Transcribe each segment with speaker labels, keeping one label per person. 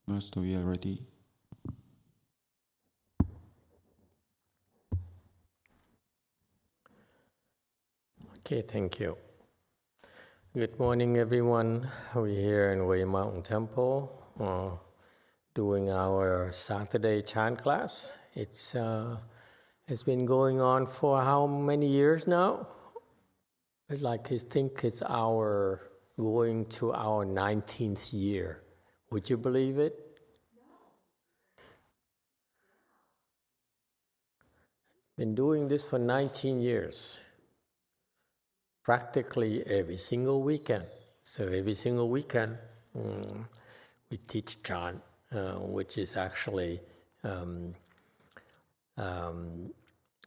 Speaker 1: Master, we are ready.
Speaker 2: Okay, thank you. Good morning, everyone. We're here in Way Mountain Temple doing our Saturday chant class. It's been going on for how many years now? I think it's going to our 19th year. Would you believe it? Been doing this for 19 years. Practically every single weekend. So every single weekend, we teach chant, which is actually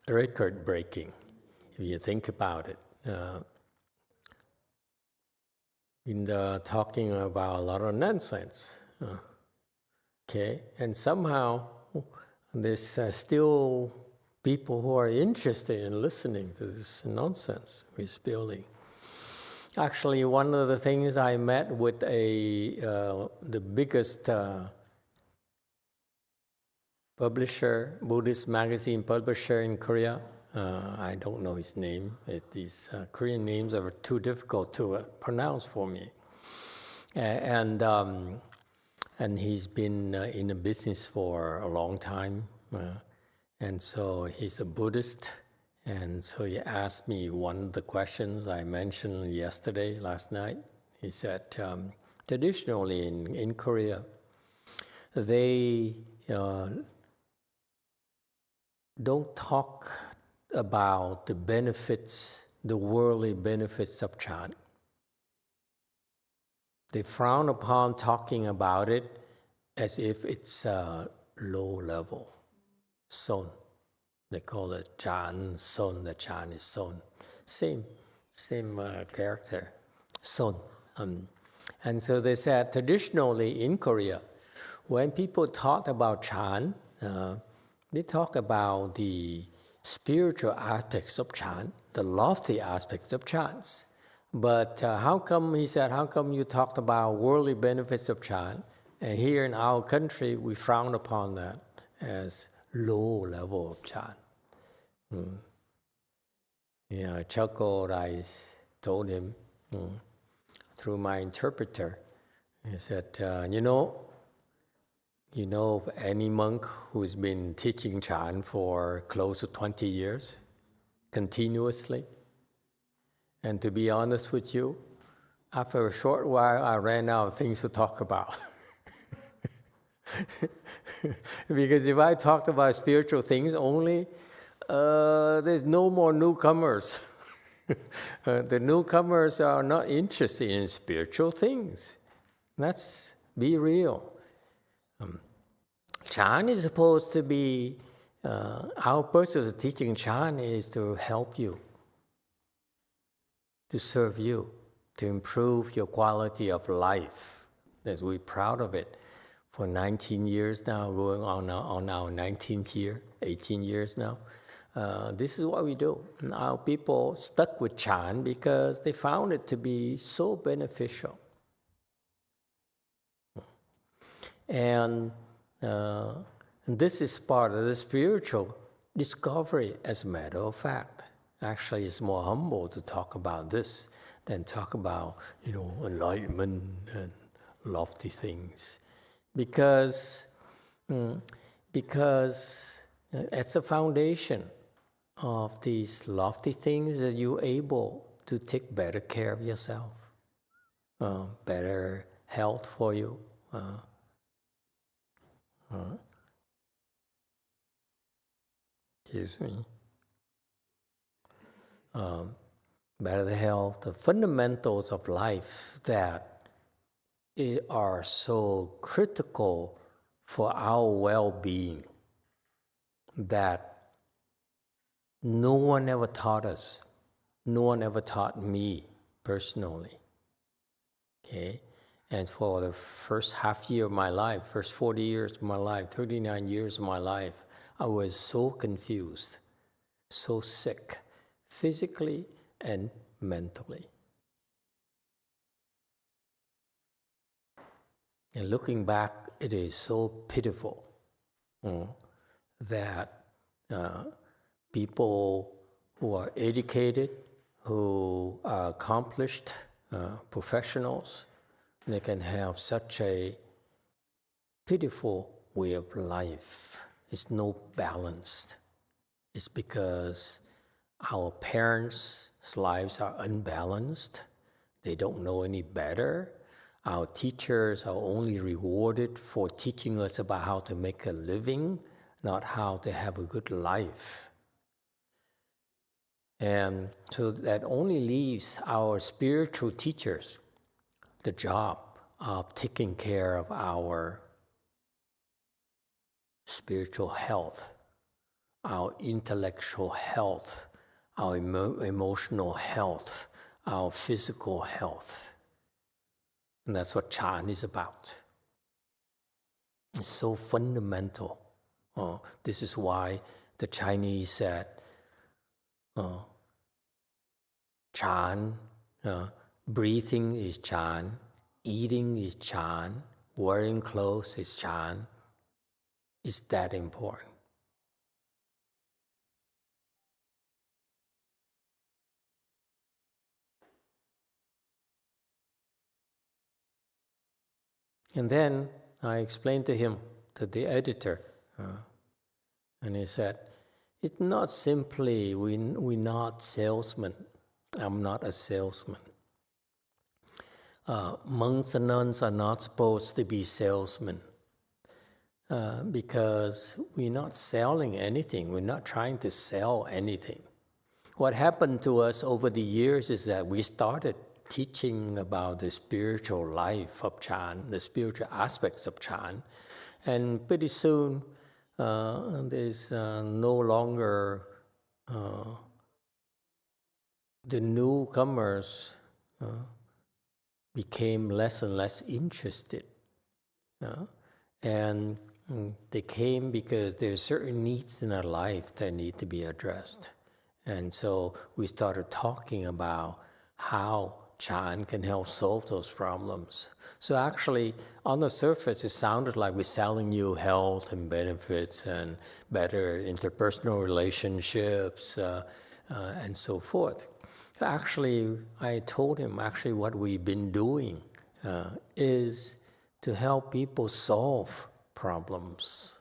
Speaker 2: record-breaking, if you think about it. Talking about a lot of nonsense. Okay, and somehow there's still people who are interested in listening to this nonsense we're spilling. Actually, one of the things I met with the biggest publisher, Buddhist magazine publisher in Korea. I don't know his name. These Korean names are too difficult to pronounce for me. And he's been in the business for a long time. And so he's a Buddhist, and so he asked me one of the questions I mentioned last night. He said, traditionally in Korea, they don't talk about the benefits, the worldly benefits of chant. They frown upon talking about it as if it's low level. Son. They call it Chan, Son. The Chan is Son. Same character. Son. And so they said traditionally in Korea, when people talk about Chan, they talk about the spiritual aspects of chant, the lofty aspects of chants. But how come you talked about worldly benefits of chant, and here in our country we frown upon that as low level of chant? I chuckled. I told him through my interpreter. I said, you know of any monk who's been teaching chant for close to 20 years, continuously? And to be honest with you, after a short while, I ran out of things to talk about. Because if I talked about spiritual things only, there's no more newcomers. The newcomers are not interested in spiritual things. Let's be real. Chan is supposed to be, our purpose of teaching Chan is to help you, to serve you, to improve your quality of life. That we're proud of it. For 19 years now, going on our 19th year, 18 years now. This is what we do. Our people stuck with Chan because they found it to be so beneficial. And this is part of the spiritual discovery, as a matter of fact. Actually, it's more humble to talk about this than talk about, enlightenment and lofty things. Because it's a foundation of these lofty things that you're able to take better care of yourself, better health for you. Excuse me. Better health, the fundamentals of life that are so critical for our well-being that no one ever taught us. No one ever taught me personally. Okay? And for the first half year of my life, first 40 years of my life, 39 years of my life, I was so confused, so sick, physically and mentally. And looking back, it is so pitiful that people who are educated, who are accomplished professionals, they can have such a pitiful way of life. It's no balance. It's because our parents' lives are unbalanced. They don't know any better. Our teachers are only rewarded for teaching us about how to make a living, not how to have a good life. And so that only leaves our spiritual teachers the job of taking care of our spiritual health, our intellectual health, our emotional health, our physical health. And that's what Chan is about. It's so fundamental. This is why the Chinese said, Chan, breathing is Chan, eating is Chan, wearing clothes is Chan. It's that important. And then I explained to him, to the editor, and he said, it's not simply, we're not salesmen. I'm not a salesman. Monks and nuns are not supposed to be salesmen because we're not selling anything. We're not trying to sell anything. What happened to us over the years is that we started teaching about the spiritual life of Chan, the spiritual aspects of Chan, and pretty soon there's no longer the newcomers became less and less interested. And they came because there's certain needs in our life that need to be addressed. And so we started talking about how Chan can help solve those problems. So actually, on the surface, it sounded like we're selling you health and benefits and better interpersonal relationships and so forth. Actually, I told him, what we've been doing is to help people solve problems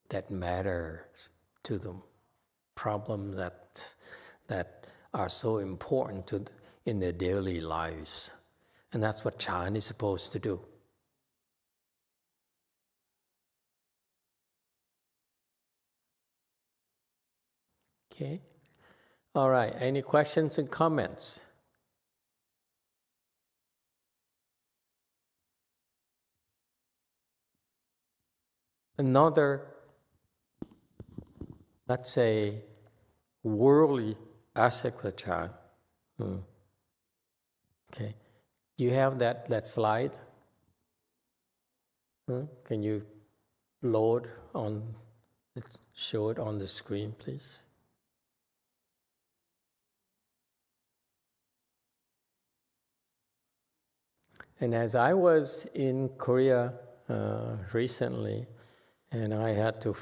Speaker 2: that matter to them, problems that are so important in their daily lives. And that's what Chan is supposed to do. Okay? All right, any questions and comments? Another, let's say, worldly aspect of Chan. Okay, do you have that slide? Can you show it on the screen, please? And as I was in Korea recently, and I had to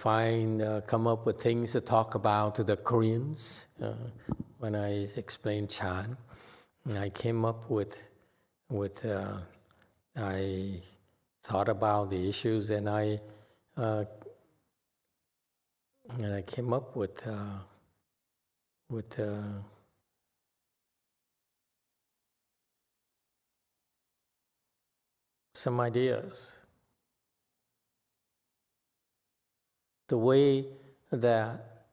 Speaker 2: come up with things to talk about to the Koreans when I explained Chan. And I came up with I thought about the issues, and I came up with some ideas. The way that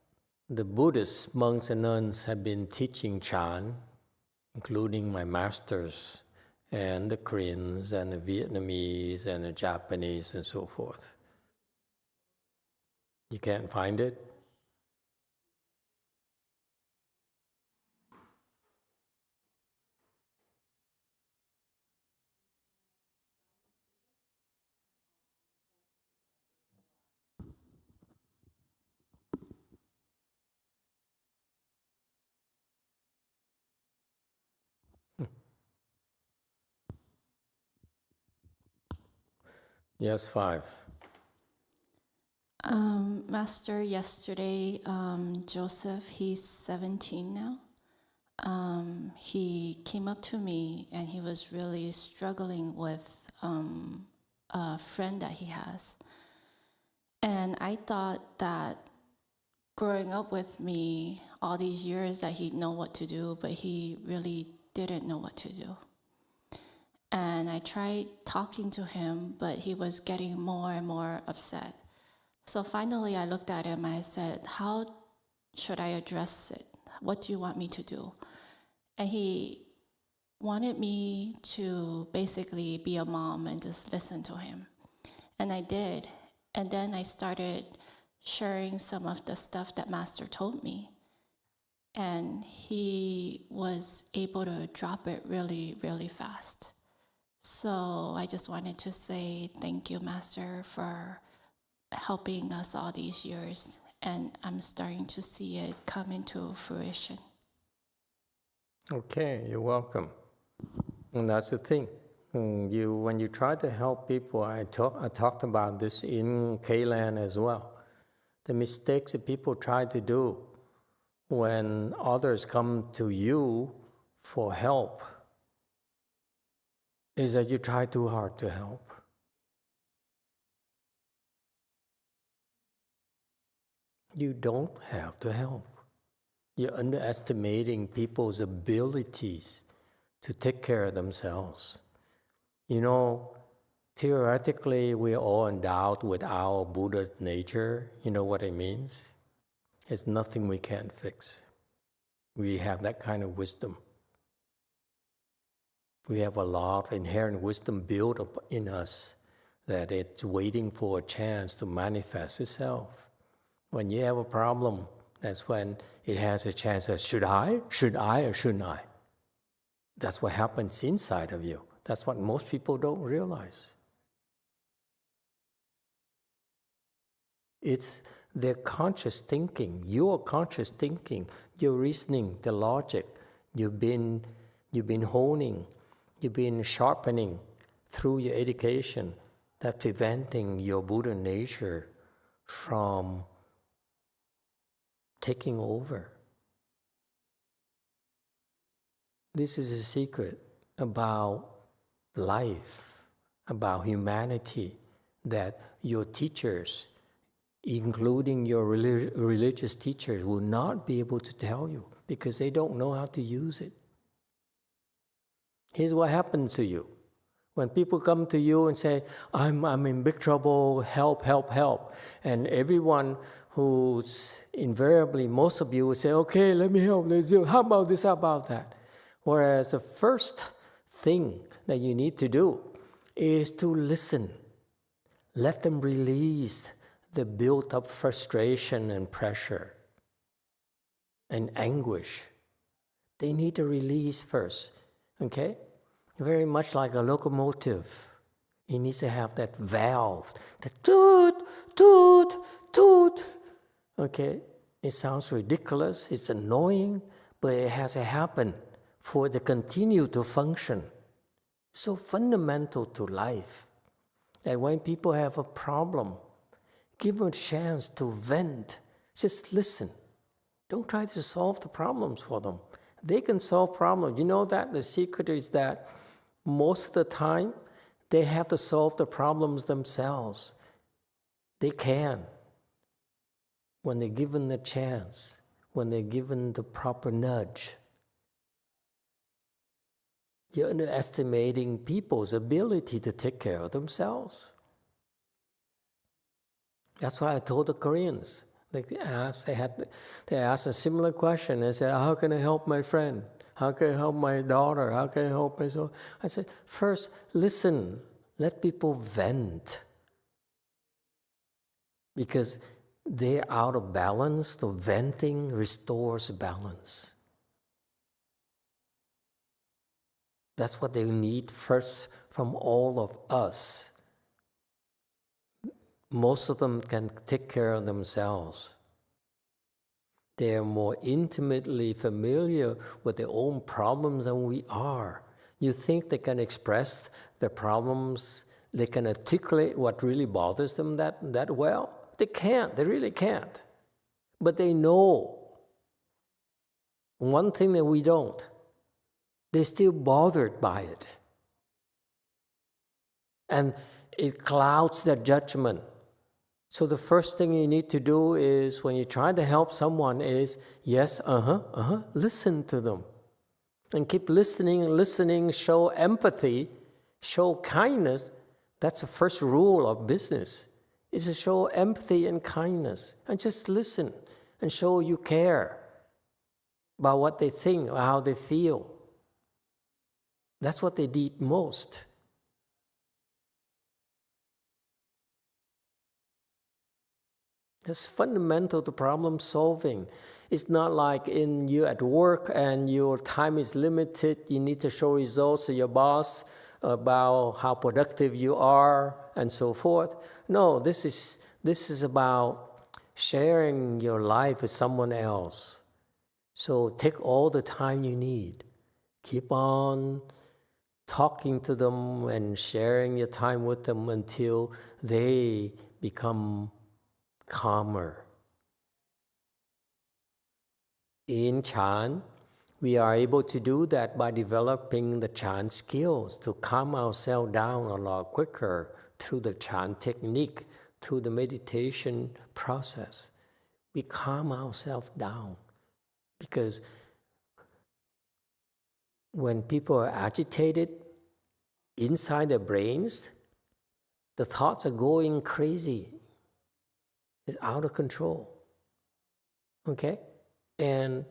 Speaker 2: the Buddhist monks and nuns have been teaching Chan, including my masters, and the Koreans, and the Vietnamese, and the Japanese, and so forth. You can't find it? Yes, 5.
Speaker 1: Master, yesterday, Joseph, he's 17 now. He came up to me and he was really struggling with a friend that he has. And I thought that growing up with me all these years that he'd know what to do, but he really didn't know what to do. And I tried talking to him, but he was getting more and more upset. So finally I looked at him and I said, how should I address it? What do you want me to do? And he wanted me to basically be a mom and just listen to him. And I did. And then I started sharing some of the stuff that Master told me. And he was able to drop it really, really fast. So I just wanted to say thank you, Master, for helping us all these years. And I'm starting to see it come into fruition.
Speaker 2: Okay, you're welcome. And that's the thing. When you try to help people, I talked about this in K-Land as well. The mistakes that people try to do when others come to you for help is that you try too hard to help. You don't have to help. You're underestimating people's abilities to take care of themselves. You know, theoretically, we're all endowed with our Buddha nature. You know what it means? It's nothing we can't fix. We have that kind of wisdom. We have a lot of inherent wisdom built up in us that it's waiting for a chance to manifest itself. When you have a problem, that's when it has a chance of, should I, or shouldn't I? That's what happens inside of you. That's what most people don't realize. It's their conscious thinking, your conscious thinking, your reasoning, the logic you've been honing, you've been sharpening through your education, that's preventing your Buddha nature from taking over. This is a secret about life, about humanity, that your teachers, including your religious teachers, will not be able to tell you because they don't know how to use it. Here's what happens to you. When people come to you and say, I'm in big trouble, help, help, help. And everyone who's invariably, most of you will say, okay, let me help, let's do, how about this, how about that? Whereas the first thing that you need to do is to listen. Let them release the built-up frustration and pressure and anguish. They need to release first, okay? Very much like a locomotive. It needs to have that valve, the toot, toot, toot. Okay, it sounds ridiculous, it's annoying, but it has to happen for it to continue to function. So fundamental to life that when people have a problem, give them a chance to vent. Just listen. Don't try to solve the problems for them. They can solve problems. You know that the secret is that most of the time, they have to solve the problems themselves. They can. When they're given the chance, when they're given the proper nudge. You're underestimating people's ability to take care of themselves. That's why I told the Koreans. They asked a similar question. They said, how can I help my friend? How can I help my daughter? How can I help myself? I said, first, listen. Let people vent. Because they're out of balance. So venting restores balance. That's what they need first from all of us. Most of them can take care of themselves. They are more intimately familiar with their own problems than we are. You think they can express their problems they can articulate what really bothers them that well. They can't. They really can't. But they know one thing that we don't. They're still bothered by it. And it clouds their judgment. So the first thing you need to do is, when you try to help someone, is, yes, listen to them. And keep listening, show empathy, show kindness. That's the first rule of business, is to show empathy and kindness. And just listen and show you care about what they think or how they feel. That's what they need most. That's fundamental to problem solving. It's not like you're at work and your time is limited. You need to show results to your boss about how productive you are and so forth. No, this is about sharing your life with someone else. So take all the time you need. Keep on talking to them and sharing your time with them until they become calmer. In Chan, we are able to do that by developing the Chan skills to calm ourselves down a lot quicker through the Chan technique, through the meditation process. We calm ourselves down because when people are agitated inside their brains, the thoughts are going crazy. It's out of control. Okay? And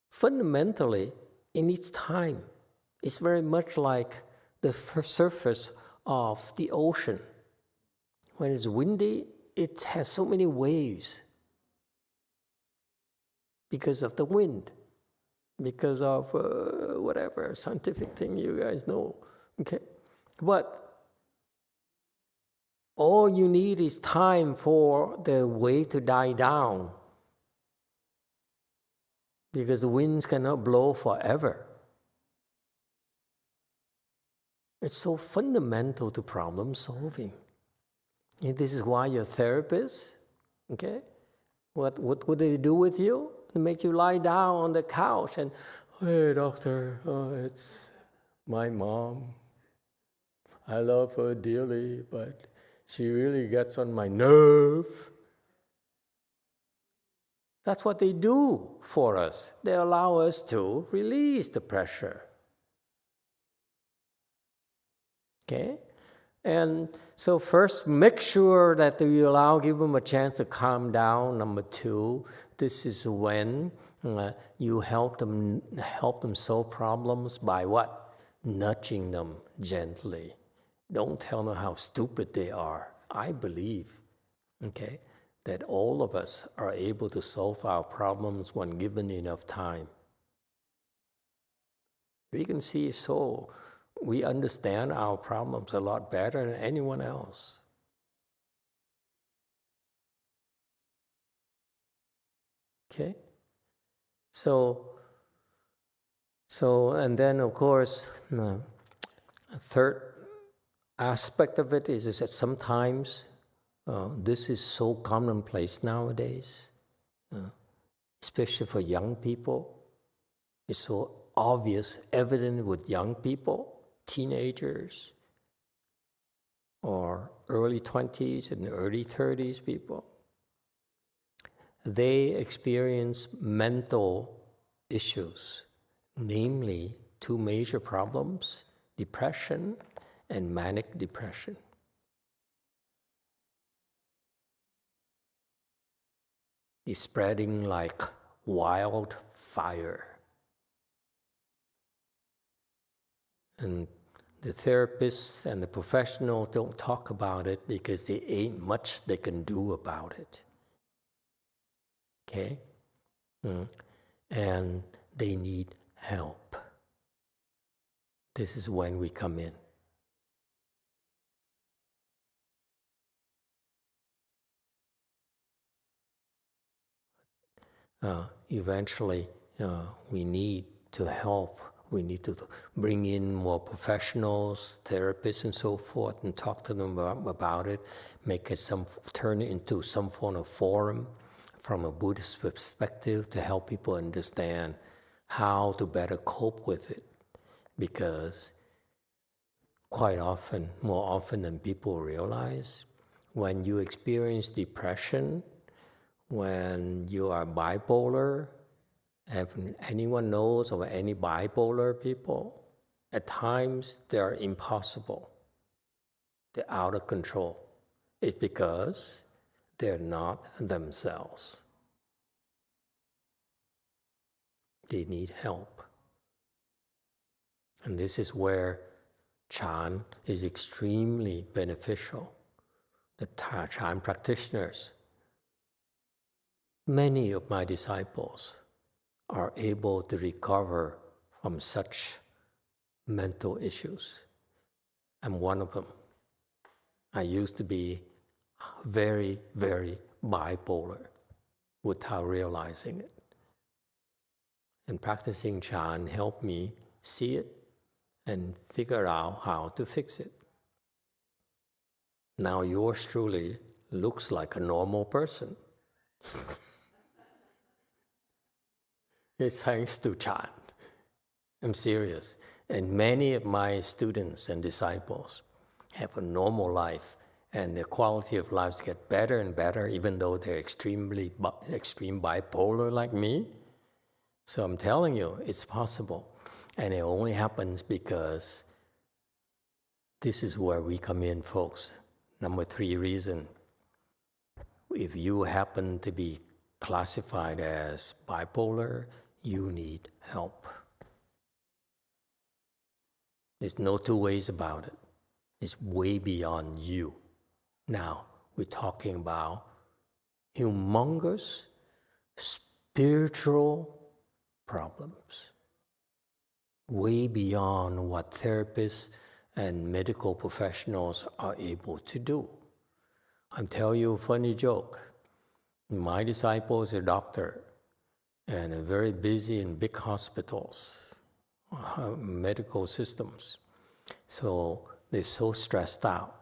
Speaker 2: fundamentally, it needs time. It's very much like the surface of the ocean. When it's windy, it has so many waves because of the wind, because of whatever scientific thing you guys know. Okay? But all you need is time for the wave to die down, because the winds cannot blow forever. It's so fundamental to problem solving. And this is why your therapist, okay, what would they do with you? They make you lie down on the couch and, hey, doctor, it's my mom. I love her dearly, but she really gets on my nerve. That's what they do for us. They allow us to release the pressure. Okay? And so first, make sure that you give them a chance to calm down. Number two, this is when you help them solve problems by what? Nudging them gently. Don't tell them how stupid they are. I believe, okay, that all of us are able to solve our problems when given enough time. We can see we understand our problems a lot better than anyone else. Okay? So and then of course, a third aspect of it is that sometimes this is so commonplace nowadays, especially for young people. It's so obvious, evident with young people, teenagers, or early 20s and early 30s people. They experience mental issues, namely two major problems, depression and manic depression. It's spreading like wildfire. And the therapists and the professionals don't talk about it because there ain't much they can do about it. Okay? And they need help. This is when we come in. Eventually, we need to help We need to bring in more professionals, therapists, and so forth, and talk to them about it. Turn it into some form of forum from a Buddhist perspective to help people understand how to better cope with it. Because quite often, more often than people realize, when you experience depression, when you are bipolar, if anyone knows of any bipolar people, at times they are impossible. They're out of control. It's because they're not themselves. They need help. And this is where Chan is extremely beneficial. The Chan practitioners, many of my disciples are able to recover from such mental issues. I'm one of them. I used to be very, very bipolar without realizing it. And practicing Chan helped me see it and figure out how to fix it. Now yours truly looks like a normal person. It's thanks to Chan. I'm serious. And many of my students and disciples have a normal life, and their quality of lives get better and better, even though they're extreme bipolar like me. So I'm telling you, it's possible. And it only happens because this is where we come in, folks. Number 3 reason. If you happen to be classified as bipolar, you need help. There's no two ways about it. It's way beyond you. Now, we're talking about humongous spiritual problems, way beyond what therapists and medical professionals are able to do. I'll tell you a funny joke. My disciple is a doctor and very busy in big hospitals, medical systems. So they're so stressed out.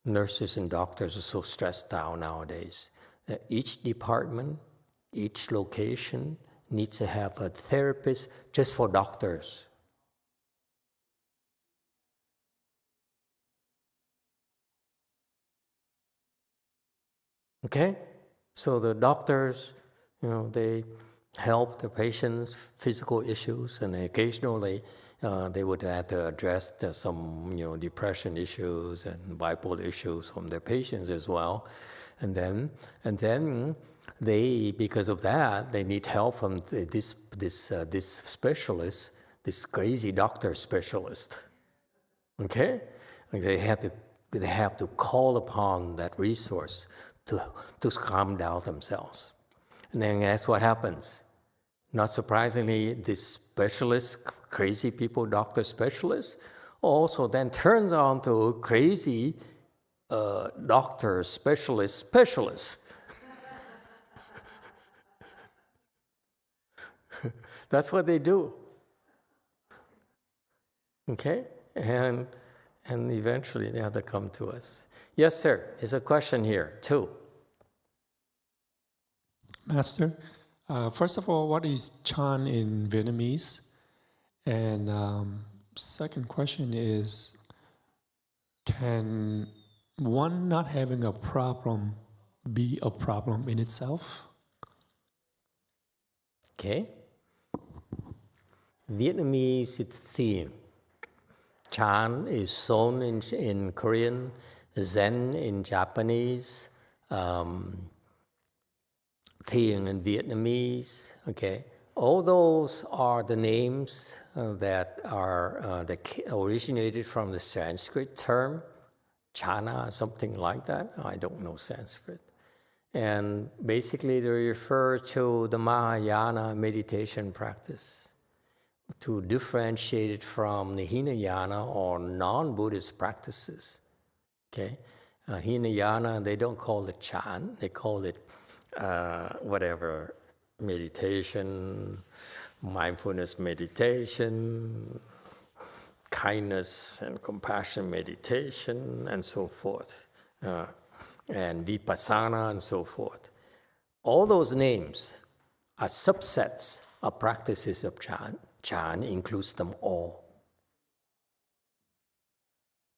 Speaker 2: Nurses and doctors are so stressed out nowadays that each department, each location needs to have a therapist just for doctors. Okay? So the doctors, they help the patients' physical issues, and occasionally they would have to address some, depression issues and bipolar issues from their patients as well. And then they, because of that, they need help from this specialist, this crazy doctor specialist. Okay, they have to call upon that resource to calm down themselves. And then that's what happens. Not surprisingly, this specialist, crazy people, doctor specialist, also then turns on to crazy doctor specialist. That's what they do. Okay? And eventually they have to come to us. Yes, sir. There's a question here, too.
Speaker 3: Master, first of all, what is Chan in Vietnamese? And second question is, can one not having a problem be a problem in itself?
Speaker 2: Okay. Vietnamese is Thiền. Chan is Son in Korean, Zen in Japanese, Thiền in Vietnamese. Okay, all those are the names that originated from the Sanskrit term, Chana, something like that. I don't know Sanskrit. And basically they refer to the Mahayana meditation practice to differentiate it from the Hinayana or non-Buddhist practices. Okay, Hinayana, they don't call it Chan, they call it meditation, mindfulness meditation, kindness and compassion meditation, and so forth, and vipassana, and so forth. All those names are subsets of practices of Chan. Chan includes them all.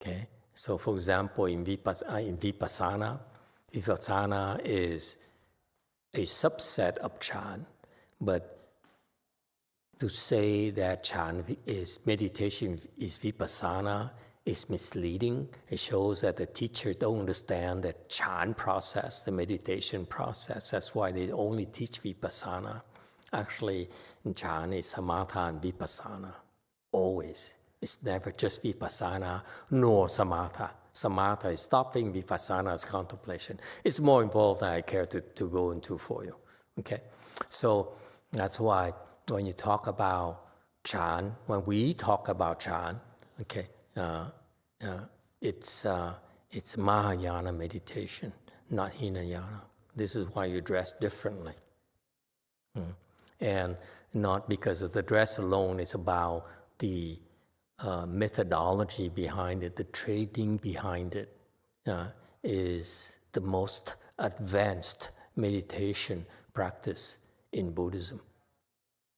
Speaker 2: Okay? So, for example, in vipassana is a subset of Chan, but to say that Chan is meditation is vipassana is misleading. It shows that the teacher don't understand the Chan process, the meditation process. That's why they only teach vipassana. Actually, in Chan is samatha and vipassana, always. It's never just vipassana nor samatha. Samatha is stopping, vipassana is contemplation. It's more involved than I care to go into for you. Okay? So that's why when you talk about Chan, when we talk about Chan, okay, it's Mahayana meditation, not Hinayana. This is why you dress differently. And not because of the dress alone, it's about the methodology behind it, the training behind it is the most advanced meditation practice in Buddhism,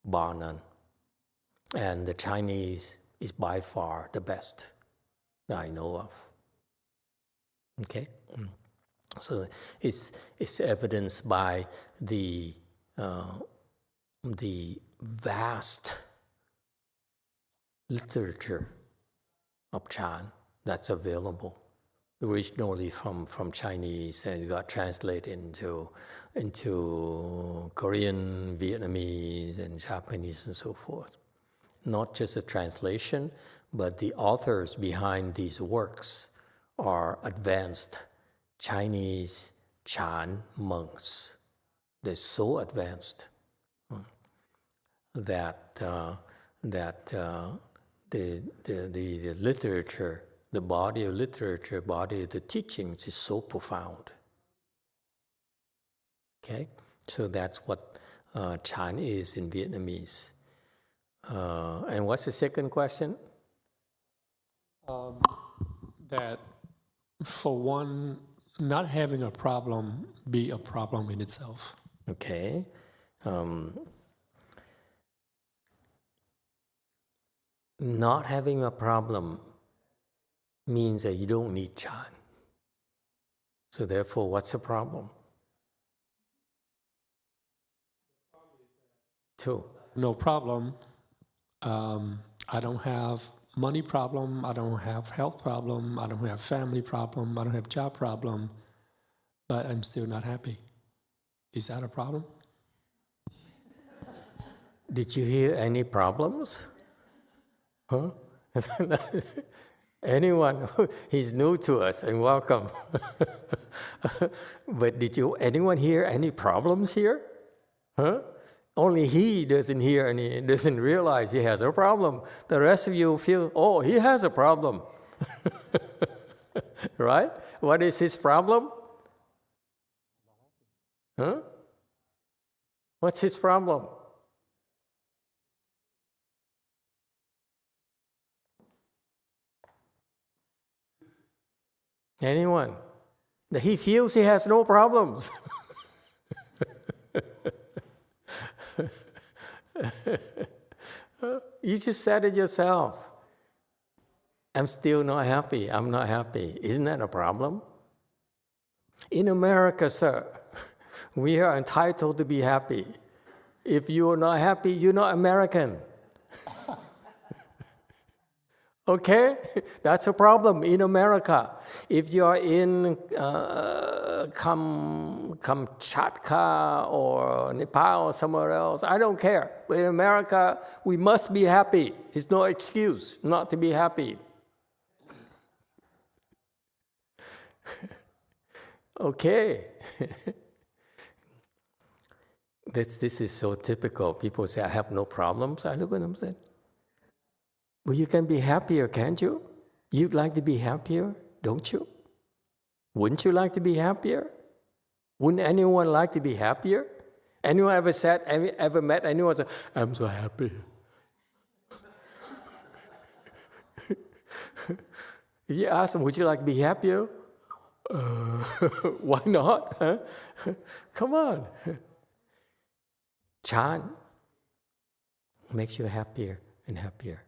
Speaker 2: bar none. And the Chinese is by far the best that I know of. Okay? So it's evidenced by the vast literature of Chan that's available, originally from Chinese, and it got translated into Korean, Vietnamese, and Japanese, and so forth. Not just a translation, but the authors behind these works are advanced Chinese Chan monks. They're so advanced that the literature, the body of literature, body of the teachings is so profound. Okay? So that's what Chan is in Vietnamese. And what's the second question?
Speaker 3: That for one, not having a problem be a problem in itself.
Speaker 2: Okay. Not having a problem means that you don't need Chan. So therefore, what's the problem? Two.
Speaker 3: No problem. I don't have money problem. I don't have health problem. I don't have family problem. I don't have job problem. But I'm still not happy. Is that a problem?
Speaker 2: Did you hear any problems? Huh? Anyone? He's new to us, and welcome. But did anyone hear any problems here? Huh? Only he doesn't hear any, doesn't realize he has a problem. The rest of you feel, oh, he has a problem. Right? What is his problem? Huh? What's his problem? Anyone? That he feels he has no problems. You just said it yourself. I'm still not happy. I'm not happy. Isn't that a problem? In America, sir, we are entitled to be happy. If you are not happy, you're not American. Okay? That's a problem in America. If you are in Kamchatka or Nepal or somewhere else, I don't care. But in America, we must be happy. It's no excuse not to be happy. Okay. This is so typical. People say, I have no problems. I look at them and say, well, you can be happier, can't you? You'd like to be happier, don't you? Wouldn't you like to be happier? Wouldn't anyone like to be happier? Anyone ever said, ever met anyone say, I'm so happy? You ask them, would you like to be happier? Why not? Huh? Come on. Chant makes you happier and happier.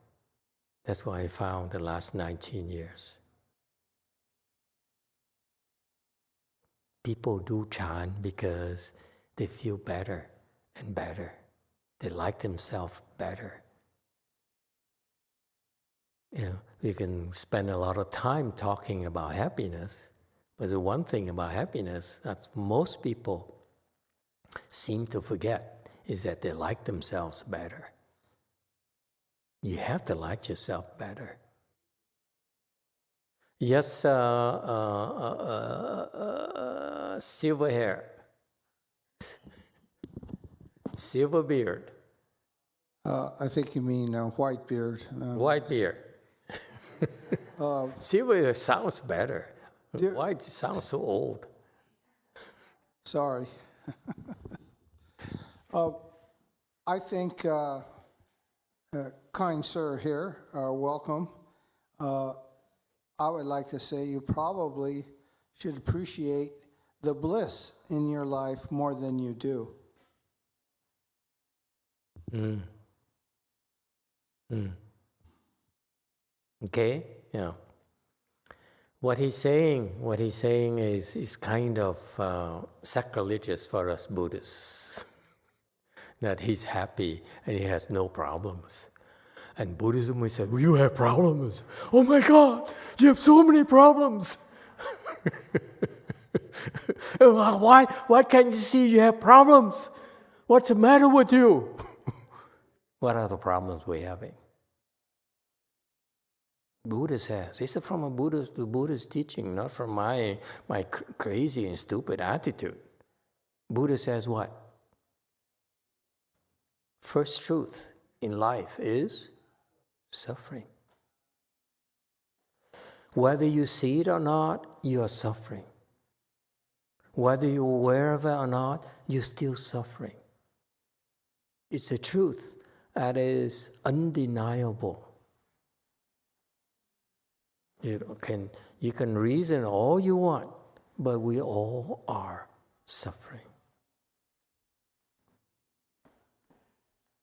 Speaker 2: That's what I found the last 19 years. People do chant because they feel better and better. They like themselves better. You know, we can spend a lot of time talking about happiness, but the one thing about happiness that most people seem to forget is that they like themselves better. You have to like yourself better. Yes, silver hair, silver beard.
Speaker 4: I think you mean white beard.
Speaker 2: White beard. Silver sounds better. White sounds so old.
Speaker 4: Sorry. I think, kind sir here, welcome. I would like to say you probably should appreciate the bliss in your life more than you do.
Speaker 2: Okay, yeah. What he's saying is kind of sacrilegious for us Buddhists. That he's happy and he has no problems. And Buddhism, we say, well, you have problems. Oh my God, you have so many problems. Why can't you see you have problems? What's the matter with you? What are the problems we're having? Buddha says, it's from a Buddha's teaching, not from my crazy and stupid attitude. Buddha says what? First truth in life is suffering. Whether you see it or not, you are suffering. Whether you're aware of it or not, you're still suffering. It's a truth that is undeniable. You can reason all you want, but we all are suffering.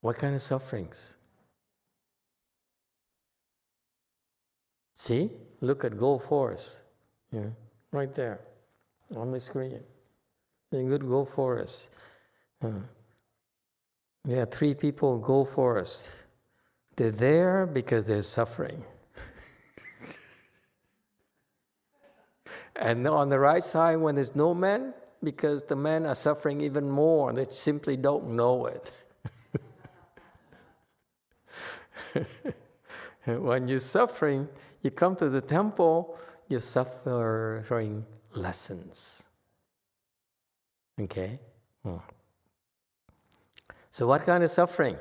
Speaker 2: What kind of sufferings? See? Look at Gold Forest. Yeah, right there on the screen. See, good Gold Forest. Yeah, 3 people Gold Forest. They're there because they're suffering. And on the right side, when there's no men, because the men are suffering even more, they simply don't know it. When you're suffering, you come to the temple, you're suffering lessons. Okay? So what kind of suffering?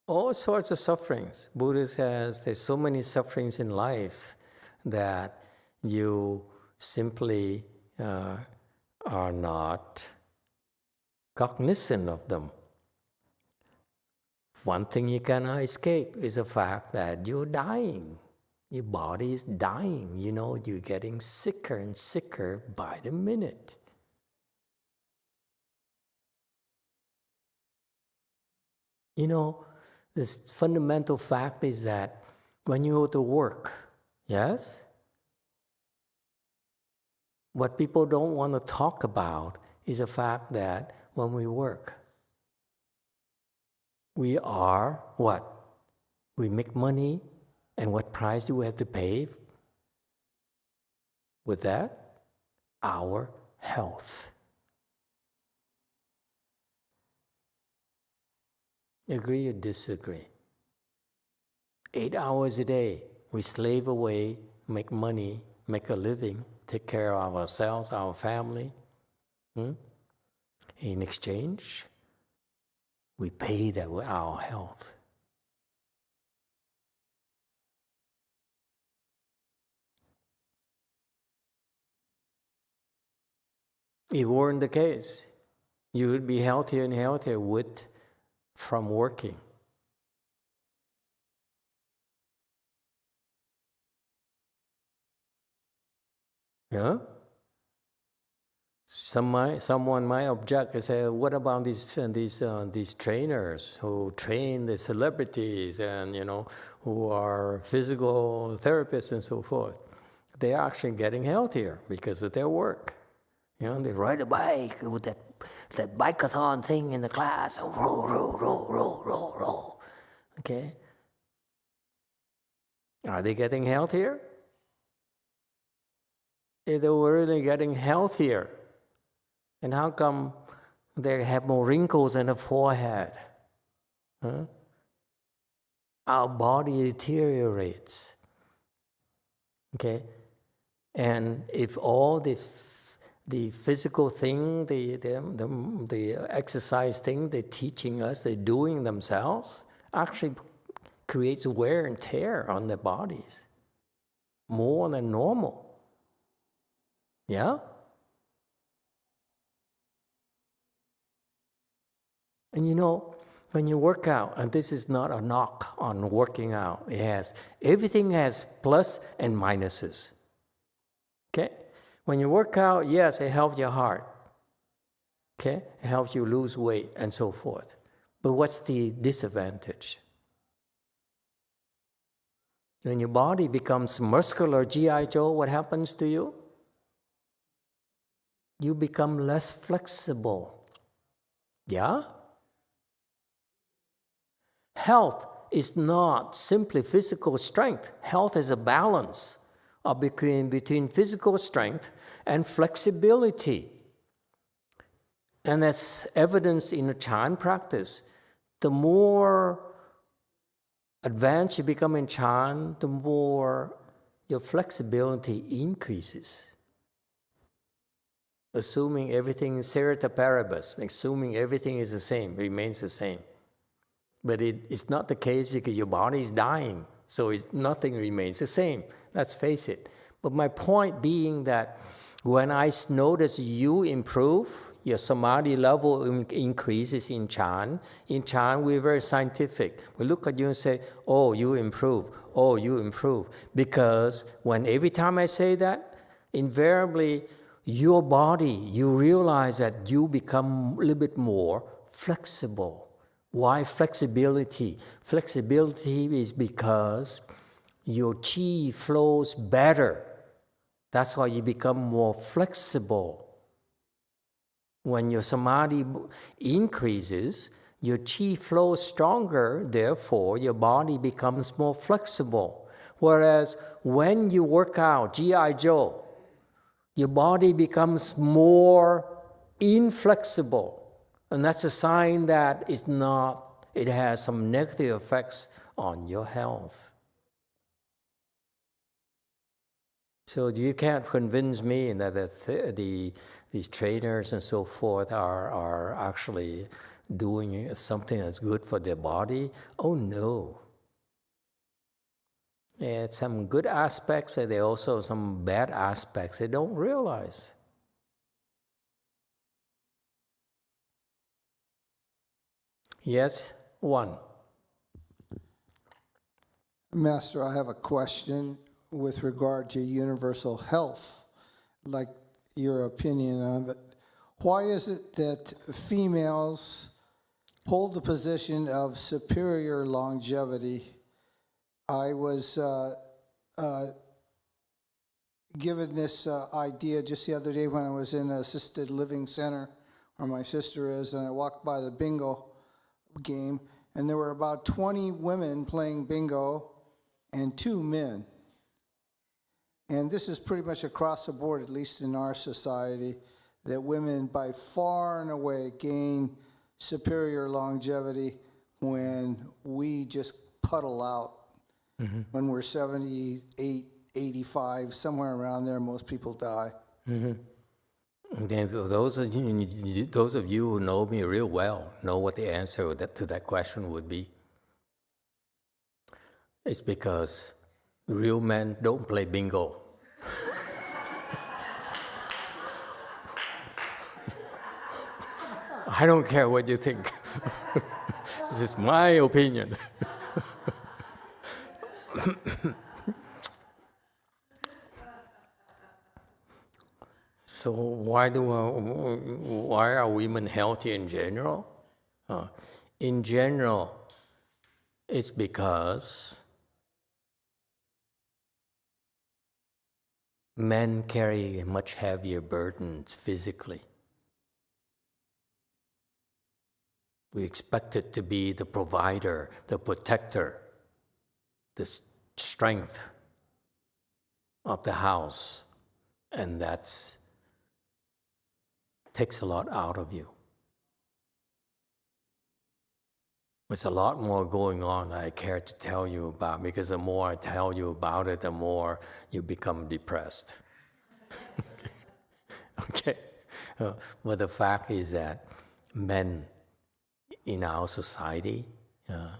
Speaker 2: All sorts of sufferings. Buddha says there's so many sufferings in life that you simply are not cognizant of them. One thing you cannot escape is the fact that you're dying. Your body is dying. You know, you're getting sicker and sicker by the minute. You know, this fundamental fact is that when you go to work, yes? What people don't want to talk about is the fact that when we work, we are what? We make money, and what price do we have to pay with that? Our health. Agree or disagree? 8 hours a day, we slave away, make money, make a living, take care of ourselves, our family. In exchange, we pay that with our health. If it weren't the case, You would be healthier and healthier from working. Yeah? Someone might object and say, what about these trainers who train the celebrities and, who are physical therapists and so forth? They're actually getting healthier because of their work. They ride a bike with that bike-a-thon thing in the class. Row. Okay? Are they getting healthier? If they were really getting healthier, and how come they have more wrinkles in the forehead? Huh? Our body deteriorates. Okay? And if all the physical thing, the exercise thing they're teaching us, they're doing themselves, actually creates wear and tear on their bodies. More than normal. Yeah? And when you work out, and this is not a knock on working out, everything has plus and minuses. Okay? When you work out, yes, it helps your heart. Okay? It helps you lose weight and so forth. But what's the disadvantage? When your body becomes muscular, G.I. Joe, what happens to you? You become less flexible. Yeah? Health is not simply physical strength. Health is a balance between physical strength and flexibility. And that's evidenced in the Chan practice. The more advanced you become in Chan, the more your flexibility increases. Assuming everything is serita paribus, assuming everything is the same, remains the same. But it's not the case because your body is dying, so nothing remains the same. Let's face it. But my point being that when I notice you improve, your samadhi level increases in Chan. In Chan, we're very scientific. We look at you and say, oh, you improve. Oh, you improve. Because every time I say that, invariably, your body, you realize that you become a little bit more flexible. Why flexibility? Flexibility is because your chi flows better. That's why you become more flexible. When your samadhi increases, your chi flows stronger, therefore your body becomes more flexible. Whereas when you work out, G.I. Joe, your body becomes more inflexible. And that's a sign that it has some negative effects on your health. So you can't convince me that these trainers and so forth are actually doing something that's good for their body. Oh no. It's some good aspects, but there are also some bad aspects they don't realize. Yes, one.
Speaker 4: Master, I have a question with regard to universal health, like your opinion on it. Why is it that females hold the position of superior longevity? I was given this idea just the other day when I was in an assisted living center where my sister is, and I walked by the bingo game, and there were about 20 women playing bingo and 2 men. And this is pretty much across the board, at least in our society, that women by far and away gain superior longevity when we just puddle out. Mm-hmm. When we're 78, 85, somewhere around there, most people die.
Speaker 2: Mm-hmm. And then those of you who know me real well know what the answer to that question would be. It's because real men don't play bingo. I don't care what you think. This is my opinion. So why are women healthy in general? In general, it's because men carry much heavier burdens physically. We expected to be the provider, the protector, the strength of the house, and that takes a lot out of you. There's a lot more going on I care to tell you about, because the more I tell you about it, the more you become depressed. Okay? But the fact is that men in our society,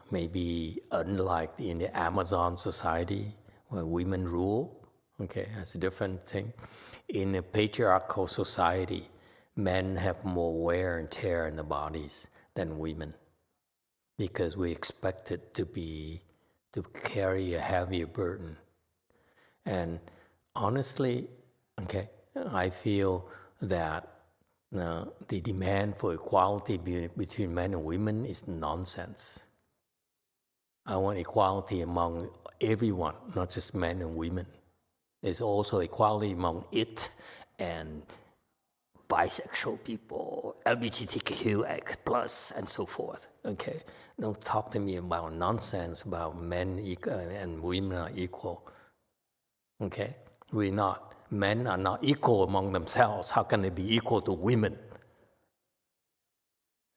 Speaker 2: maybe unlike in the Amazon society, where women rule, okay, that's a different thing. In a patriarchal society, men have more wear and tear in the bodies than women, because we expected to carry a heavier burden. And honestly, okay, I feel that the demand for equality between men and women is nonsense. I want equality among everyone, not just men and women. There's also equality among it and bisexual people, LGBTQ+, and so forth. Okay, don't talk to me about nonsense about men and women are equal. Okay, we're not. Men are not equal among themselves. How can they be equal to women?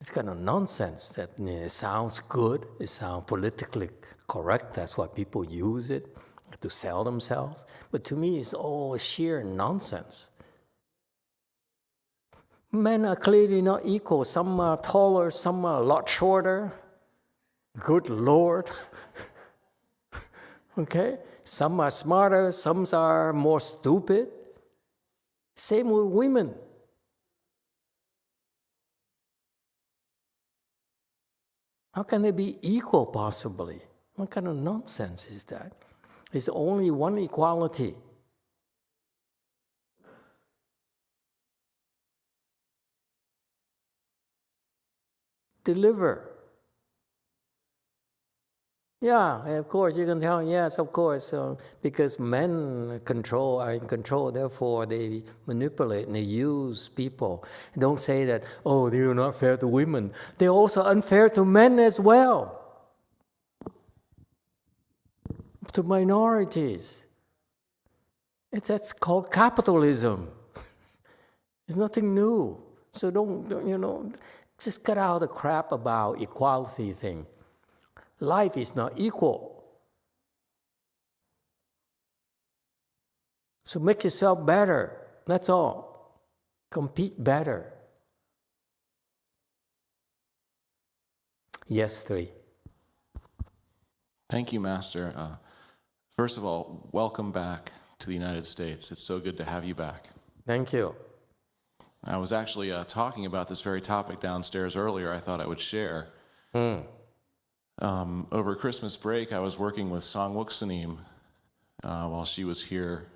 Speaker 2: It's kind of nonsense that it sounds good. It sounds politically correct. That's why people use it to sell themselves. But to me, it's all sheer nonsense. Men are clearly not equal. Some are taller, some are a lot shorter. Good Lord. Okay? Some are smarter, some are more stupid. Same with women. How can they be equal possibly? What kind of nonsense is that? There's only one equality. Deliver. Yeah, of course, you can tell, yes, of course, because men are in control, therefore they manipulate and they use people. Don't say that, oh, they're not fair to women. They're also unfair to men as well, to minorities. That's called capitalism. It's nothing new. So don't, just cut out the crap about equality thing. Life is not equal. So make yourself better. That's all. Compete better. Yes, 3.
Speaker 5: Thank you, Master. First of all, welcome back to the United States. It's so good to have you back.
Speaker 2: Thank you.
Speaker 5: I was actually talking about this very topic downstairs earlier. I thought I would share. Over Christmas break, I was working with Sangwook Sanim while she was here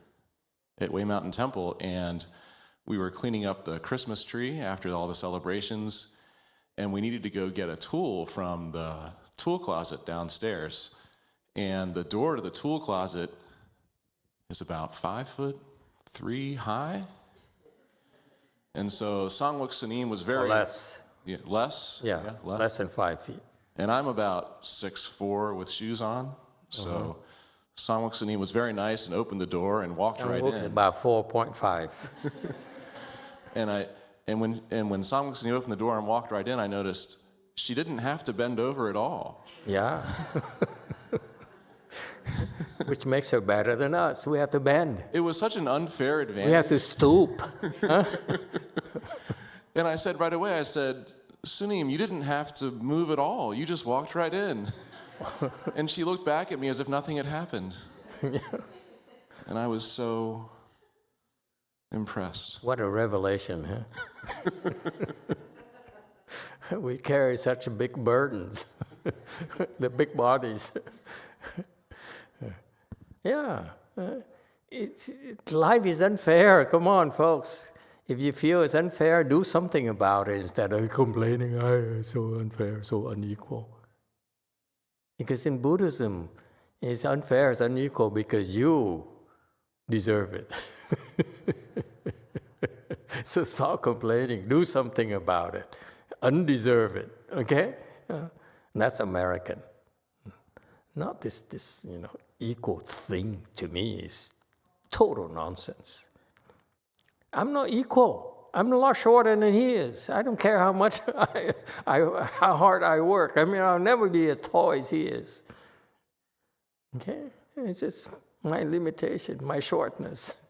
Speaker 5: at Way Mountain Temple, and we were cleaning up the Christmas tree after all the celebrations, and we needed to go get a tool from the tool closet downstairs. And the door to the tool closet is about 5'3" high. And so Sangwook Sanim was very...
Speaker 2: less.
Speaker 5: Yeah, less?
Speaker 2: Yeah, less than 5 feet.
Speaker 5: And I'm about 6'4" with shoes on. So Sangwook Sanim was very nice and opened the door and walked right in.
Speaker 2: About 4.5.
Speaker 5: And when Sangwook Sanim opened the door and walked right in, I noticed she didn't have to bend over at all.
Speaker 2: Yeah. Which makes her better than us. We have to bend.
Speaker 5: It was such an unfair advantage.
Speaker 2: We have to stoop.
Speaker 5: And I said right away, Sunim, you didn't have to move at all. You just walked right in. And she looked back at me as if nothing had happened. And I was so impressed.
Speaker 2: What a revelation, huh? We carry such big burdens, the big bodies. Yeah, life is unfair. Come on, folks. If you feel it's unfair, do something about it instead of complaining, it's so unfair, so unequal. Because in Buddhism, it's unfair, it's unequal because you deserve it. So stop complaining, do something about it. Undeserve it, okay? That's American. Not this equal thing to me is total nonsense. I'm not equal. I'm a lot shorter than he is. I don't care how much, how hard I work. I mean, I'll never be as tall as he is. Okay? It's just my limitation, my shortness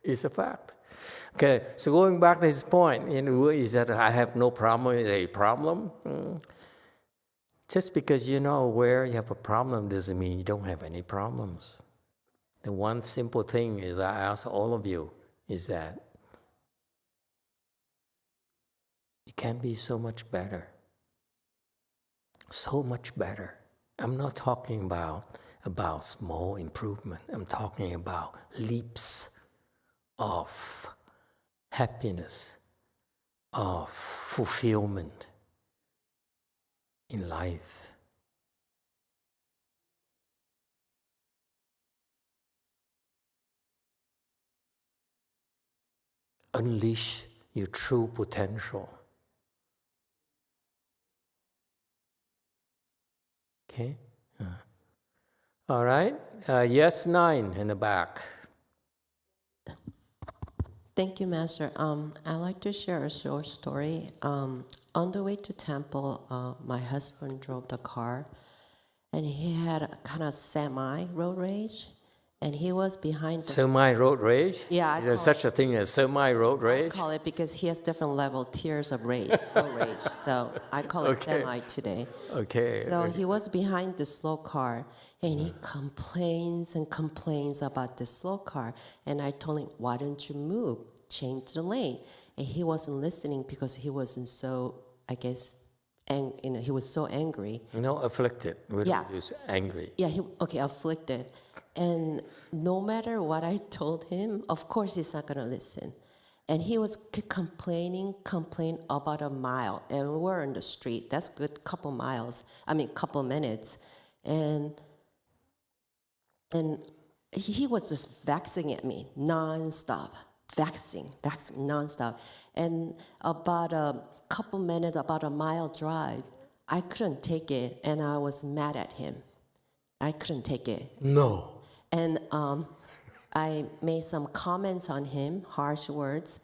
Speaker 2: is a fact. Okay, so going back to his point, is that I have no problem is a problem? Just because you know where you have a problem doesn't mean you don't have any problems. The one simple thing is I ask all of you is that it can be so much better. So much better. I'm not talking about small improvement. I'm talking about leaps of happiness, of fulfillment in life. Unleash your true potential. Okay? All right. Yes, 9 in the back.
Speaker 6: Thank you, Master. I'd like to share a short story. On the way to temple, my husband drove the car, and he had a kind of semi-road rage, and he was behind the...
Speaker 2: Semi-road rage?
Speaker 6: Yeah,
Speaker 2: Is there such a thing as semi-road rage?
Speaker 6: I call it because he has different level tiers of road rage. So I call it semi today.
Speaker 2: Okay.
Speaker 6: So he was behind the slow car, and he complains and complains about the slow car. And I told him, why don't you move, change the lane? And he wasn't listening because he wasn't so, I guess, he was so angry.
Speaker 2: No, afflicted. We don't
Speaker 6: Yeah.
Speaker 2: use angry.
Speaker 6: Yeah, afflicted. And no matter what I told him, of course he's not going to listen. And he was complain about a mile. And we were in the street. That's a good couple minutes. And he was just vexing at me nonstop. Vexing nonstop. And about a couple minutes, about a mile drive, I couldn't take it, and I was mad at him. I couldn't take it.
Speaker 2: No.
Speaker 6: And I made some comments on him, harsh words,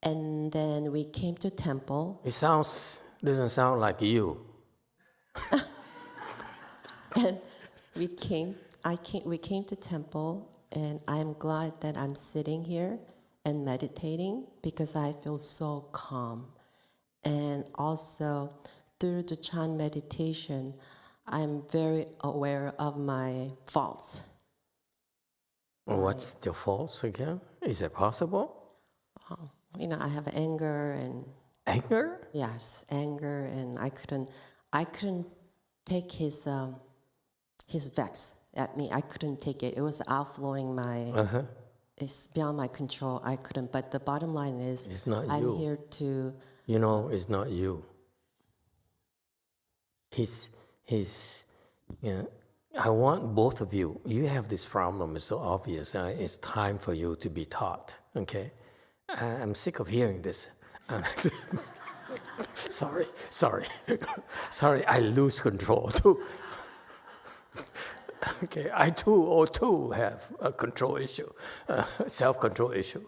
Speaker 6: and then we came to temple.
Speaker 2: It doesn't sound like you.
Speaker 6: And we came to temple, and I'm glad that I'm sitting here and meditating because I feel so calm. And also, through the Chan meditation, I'm very aware of my faults.
Speaker 2: What's your faults again? Is it possible?
Speaker 6: I have anger and...
Speaker 2: Anger?
Speaker 6: Yes, anger, and I couldn't take his vex at me. I couldn't take it. It was outflowing my... It's beyond my control. I couldn't. But the bottom line is,
Speaker 2: it's not
Speaker 6: I'm
Speaker 2: you.
Speaker 6: here to...
Speaker 2: It's not you. I want both of you. You have this problem. It's so obvious. It's time for you to be taught. Okay? I'm sick of hearing this. Sorry. I lose control too. Okay, I too have a control issue, self-control issue.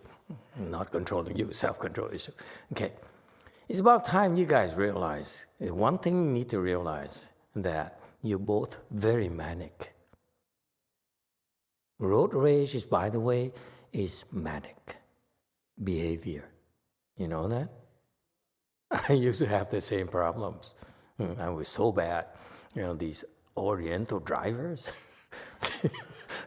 Speaker 2: Not controlling you, self-control issue. Okay, it's about time you guys realize. One thing you need to realize, that you're both very manic. Road rage is, by the way, is manic behavior. You know that? I used to have the same problems. I was so bad. These Oriental drivers,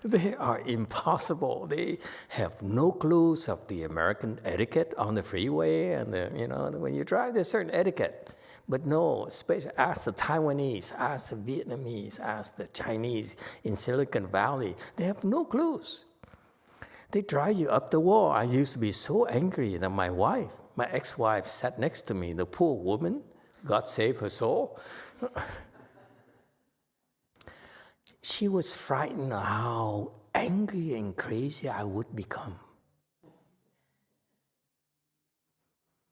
Speaker 2: They are impossible. They have no clues of the American etiquette on the freeway, and when you drive, there's certain etiquette. But no, especially ask the Taiwanese, ask the Vietnamese, ask the Chinese in Silicon Valley. They have no clues. They drive you up the wall. I used to be so angry that my ex-wife sat next to me, the poor woman, God save her soul. She was frightened of how angry and crazy I would become.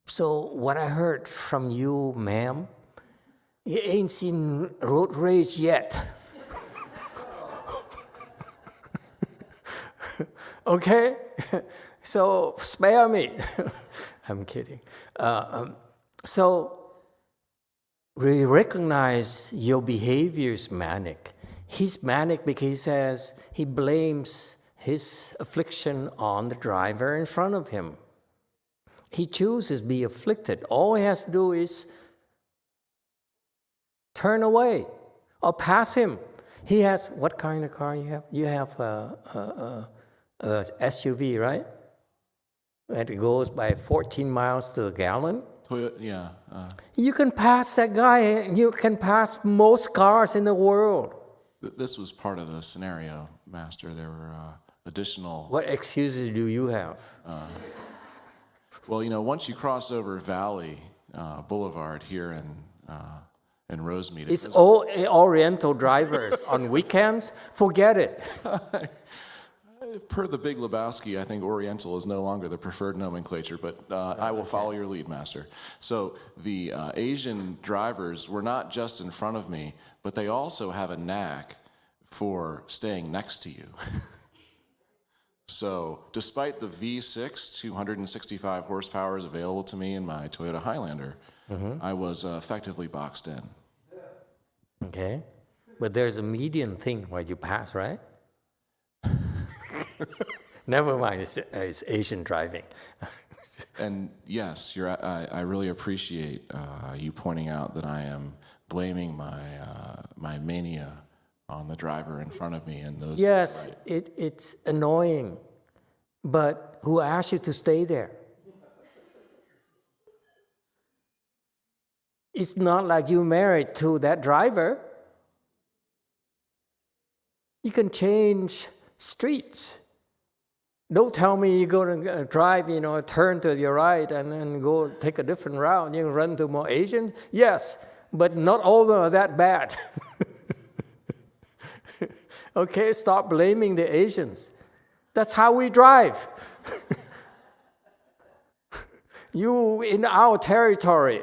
Speaker 2: So what I heard from you, ma'am, you ain't seen road rage yet. Okay? So spare me. I'm kidding. So we recognize your behavior is manic. He's manic because he says he blames his affliction on the driver in front of him. He chooses to be afflicted. All he has to do is turn away or pass him. He has, what kind of car you have? You have a SUV, right? And it goes by 14 miles to the gallon.
Speaker 5: Yeah.
Speaker 2: You can pass that guy. You can pass most cars in the world.
Speaker 5: This was part of the scenario, Master. There were additional...
Speaker 2: What excuses do you have?
Speaker 5: Well, once you cross over Valley Boulevard here in Rosemead...
Speaker 2: It's all Oriental drivers. On weekends, forget it.
Speaker 5: Per the Big Lebowski, I think Oriental is no longer the preferred nomenclature, but I will follow your lead, Master. So the Asian drivers were not just in front of me, but they also have a knack for staying next to you. So despite the V6, 265 horsepower is available to me in my Toyota Highlander, I was effectively boxed in.
Speaker 2: Okay. But there's a median thing where you pass, right? Never mind, it's Asian driving.
Speaker 5: And yes, I really appreciate you pointing out that I am blaming my mania on the driver in front of me. And those.
Speaker 2: Yes,
Speaker 5: right.
Speaker 2: it's annoying, but who asked you to stay there? It's not like you married to that driver. You can change streets. Don't tell me you're going to drive, turn to your right and then go take a different route. You run to more Asians? Yes, but not all are that bad. Okay, stop blaming the Asians. That's how we drive. You in our territory.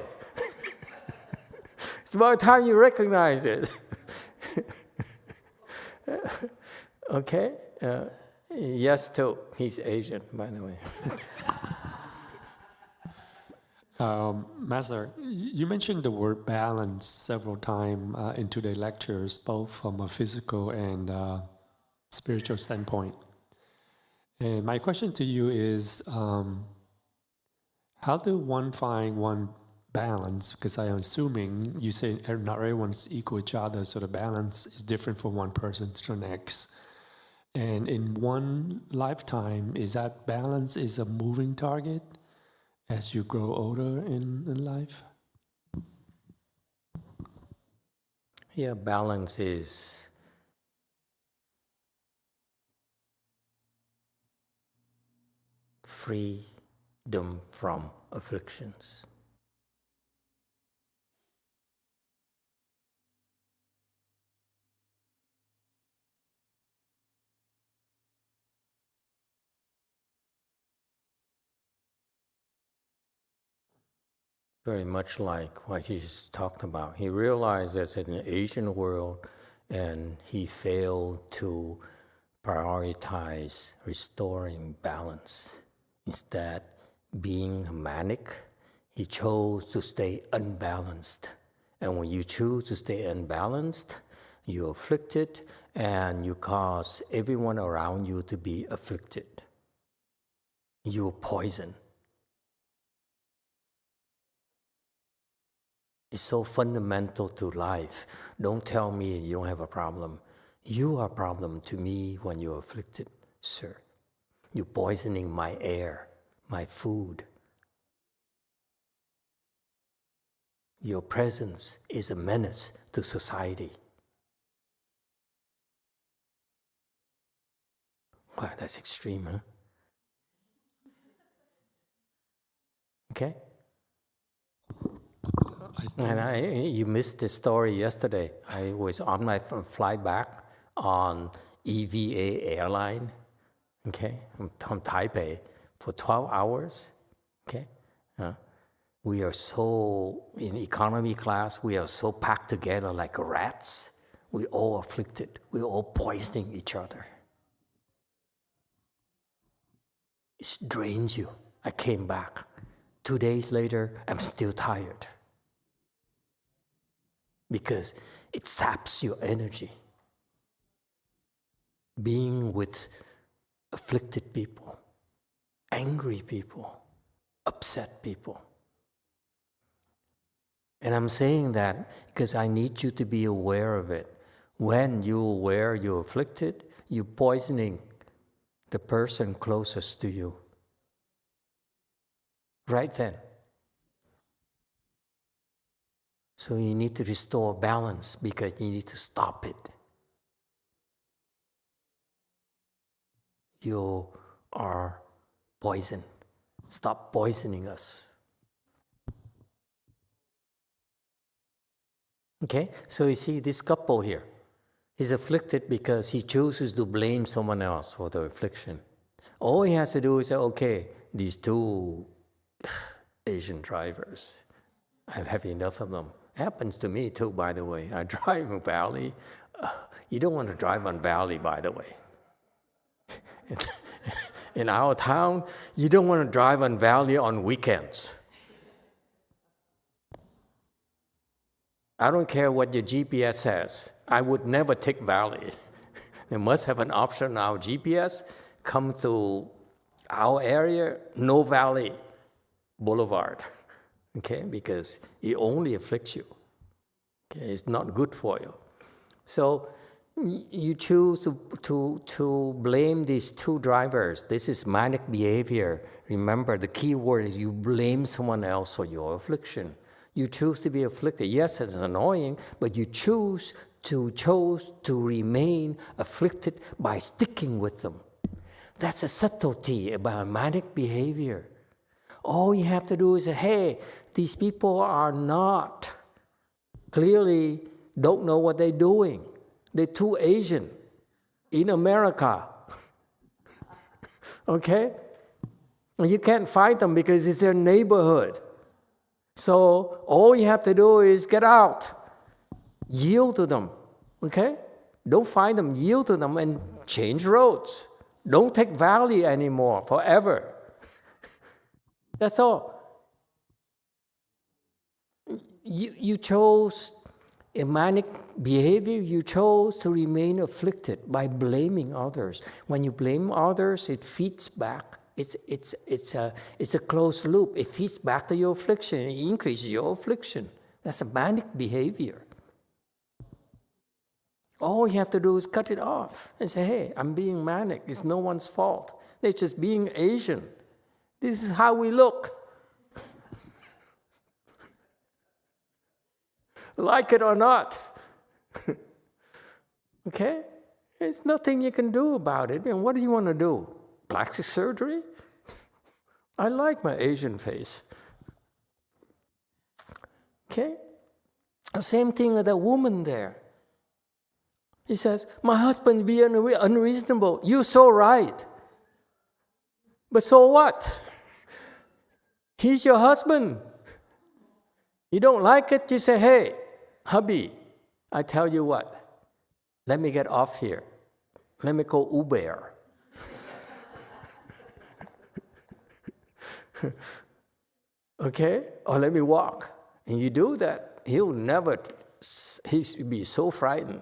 Speaker 2: It's about time you recognize it. Okay? Yes, too. He's Asian, by the way.
Speaker 3: Master, you mentioned the word balance several times in today's lectures, both from a physical and spiritual standpoint. And my question to you is, how do one find one balance? Because I'm assuming you say not everyone's equal each other, so the balance is different from one person to the next. And in one lifetime, is that balance is a moving target as you grow older in life?
Speaker 2: Yeah, balance is freedom from afflictions. Very much like what he just talked about. He realized that in the Asian world, and he failed to prioritize restoring balance. Instead, being manic, he chose to stay unbalanced. And when you choose to stay unbalanced, you're afflicted and you cause everyone around you to be afflicted. You're poison. It's so fundamental to life. Don't tell me you don't have a problem. You are a problem to me when you're afflicted, sir. You're poisoning my air, my food. Your presence is a menace to society. Wow, that's extreme, huh? Okay? And you missed the story yesterday. I was on my flight back on EVA airline, okay, from Taipei for 12 hours, okay? We are so, in economy class, we are so packed together like rats. We all afflicted. We all poisoning each other. It drains you. I came back. 2 days later, I'm still tired. Because it saps your energy. Being with afflicted people, angry people, upset people. And I'm saying that because I need you to be aware of it. When you're aware you're afflicted, you're poisoning the person closest to you. Right then. So you need to restore balance because you need to stop it. You are poison. Stop poisoning us. Okay? So you see this couple here. He's afflicted because he chooses to blame someone else for the affliction. All he has to do is say, okay, these two Asian drivers, I've had enough of them. Happens to me too, by the way. I drive in Valley. You don't want to drive on Valley, by the way. In our town, you don't want to drive on Valley on weekends. I don't care what your GPS says. I would never take Valley. They must have an option on our GPS. Come to our area, no Valley Boulevard. Okay, because it only afflicts you. Okay, it's not good for you. So you choose to blame these two drivers. This is manic behavior. Remember, the key word is you blame someone else for your affliction. You choose to be afflicted. Yes, it's annoying, but you chose to remain afflicted by sticking with them. That's a subtlety about manic behavior. All you have to do is say, hey, these people are not, clearly don't know what they're doing. They're too Asian in America. Okay? You can't fight them because it's their neighborhood. So all you have to do is get out. Yield to them. Okay? Don't fight them, yield to them and change roads. Don't take Valley anymore forever. That's all. You chose a manic behavior, you chose to remain afflicted by blaming others. When you blame others, it feeds back. It's a closed loop. It feeds back to your affliction. It increases your affliction. That's a manic behavior. All you have to do is cut it off and say, hey, I'm being manic. It's no one's fault. It's just being Asian. This is how we look. Like it or not. Okay? There's nothing you can do about it. And what do you want to do? Plastic surgery? I like my Asian face. Okay? Same thing with that woman there. He says, my husband be unreasonable. You're so right. But so what? He's your husband. You don't like it, you say, hey, hubby, I tell you what, let me get off here. Let me go Uber. Okay? Or let me walk. And you do that, he'll be so frightened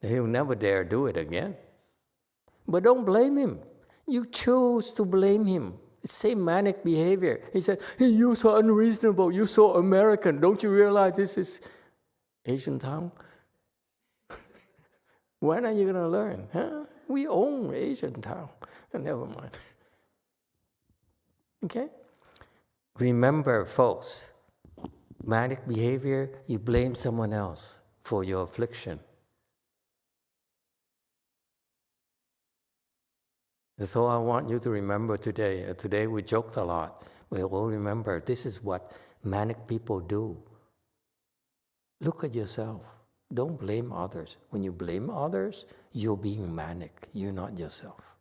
Speaker 2: that he'll never dare do it again. But don't blame him. You choose to blame him. It's the same manic behavior. He said, hey, you're so unreasonable, you're so American. Don't you realize this is Asian town? When are you going to learn? Huh? We own Asian town. Never mind. Okay? Remember, folks, manic behavior, you blame someone else for your affliction. That's all I want you to remember today. Today we joked a lot. We all remember this is what manic people do. Look at yourself. Don't blame others. When you blame others, you're being manic. You're not yourself.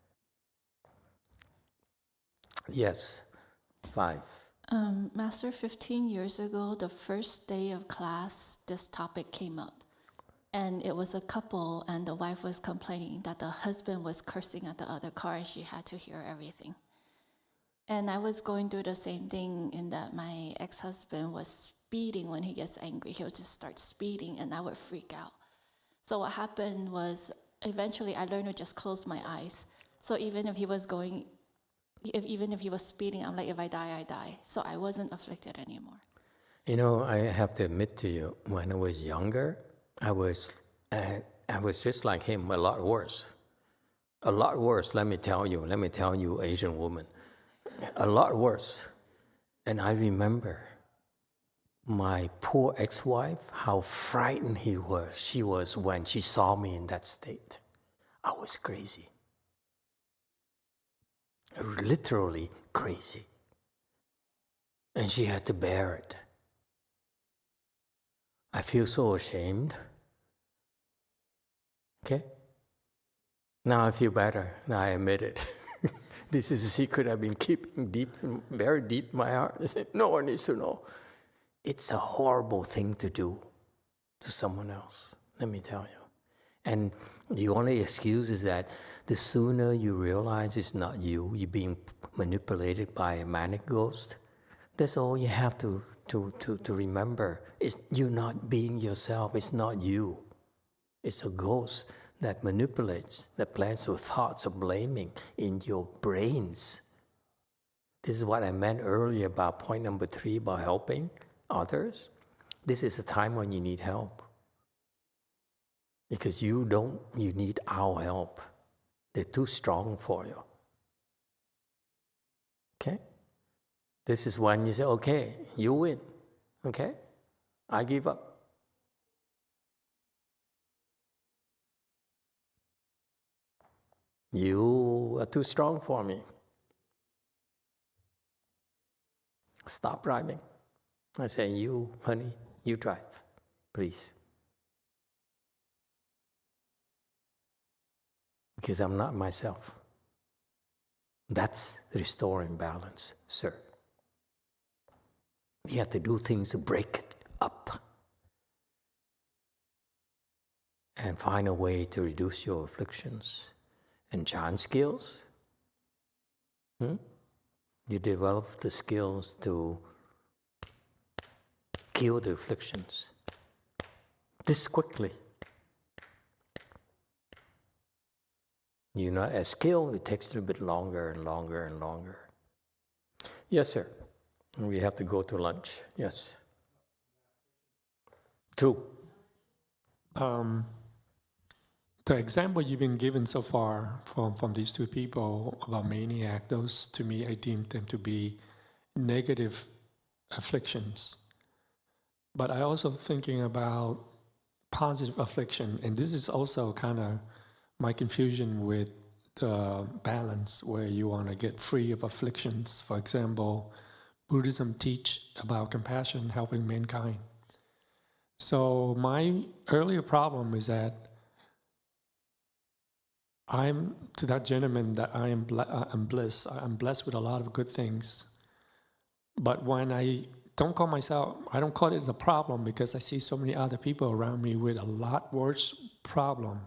Speaker 2: Yes, 5.
Speaker 1: Master, 15 years ago, the first day of class, this topic came up. And it was a couple, and the wife was complaining that the husband was cursing at the other car, and she had to hear everything. And I was going through the same thing in that my ex-husband was speeding when he gets angry. He would just start speeding, and I would freak out. So what happened was, eventually I learned to just close my eyes. So even if he was speeding, I'm like, if I die, I die. So I wasn't afflicted anymore.
Speaker 2: You know, I have to admit to you, when I was younger, I was just like him, a lot worse. A lot worse, let me tell you, Asian woman. A lot worse. And I remember my poor ex-wife, how frightened she was when she saw me in that state. I was crazy. Literally crazy. And she had to bear it. I feel so ashamed. Okay? Now I feel better. Now I admit it. This is a secret I've been keeping very deep in my heart. I said, no one needs to know. It's a horrible thing to do to someone else, let me tell you. And the only excuse is that the sooner you realize it's not you, you're being manipulated by a manic ghost, that's all you have to remember. Is you're not being yourself. It's not you. It's a ghost that manipulates, that plants those thoughts of blaming in your brains. This is what I meant earlier about point number 3, about helping others. This is a time when you need help. Because you need our help. They're too strong for you. Okay? This is when you say, okay, you win. Okay? I give up. You are too strong for me. Stop driving. I say, you, honey, you drive, please. Because I'm not myself. That's restoring balance, sir. You have to do things to break it up and find a way to reduce your afflictions. And Chan skills, you develop the skills to kill the afflictions this quickly. You're not as skilled, it takes a little bit longer and longer and longer. Yes, sir. We have to go to lunch. Yes. 2.
Speaker 3: The example you've been given so far from these 2 people about maniac, those to me, I deem them to be negative afflictions. But I also thinking about positive affliction, and this is also kind of my confusion with the balance where you want to get free of afflictions. For example, Buddhism teach about compassion, helping mankind. So my earlier problem is that I'm to that gentleman that I'm blessed. I'm blessed with a lot of good things. But when I don't call it a problem because I see so many other people around me with a lot worse problem.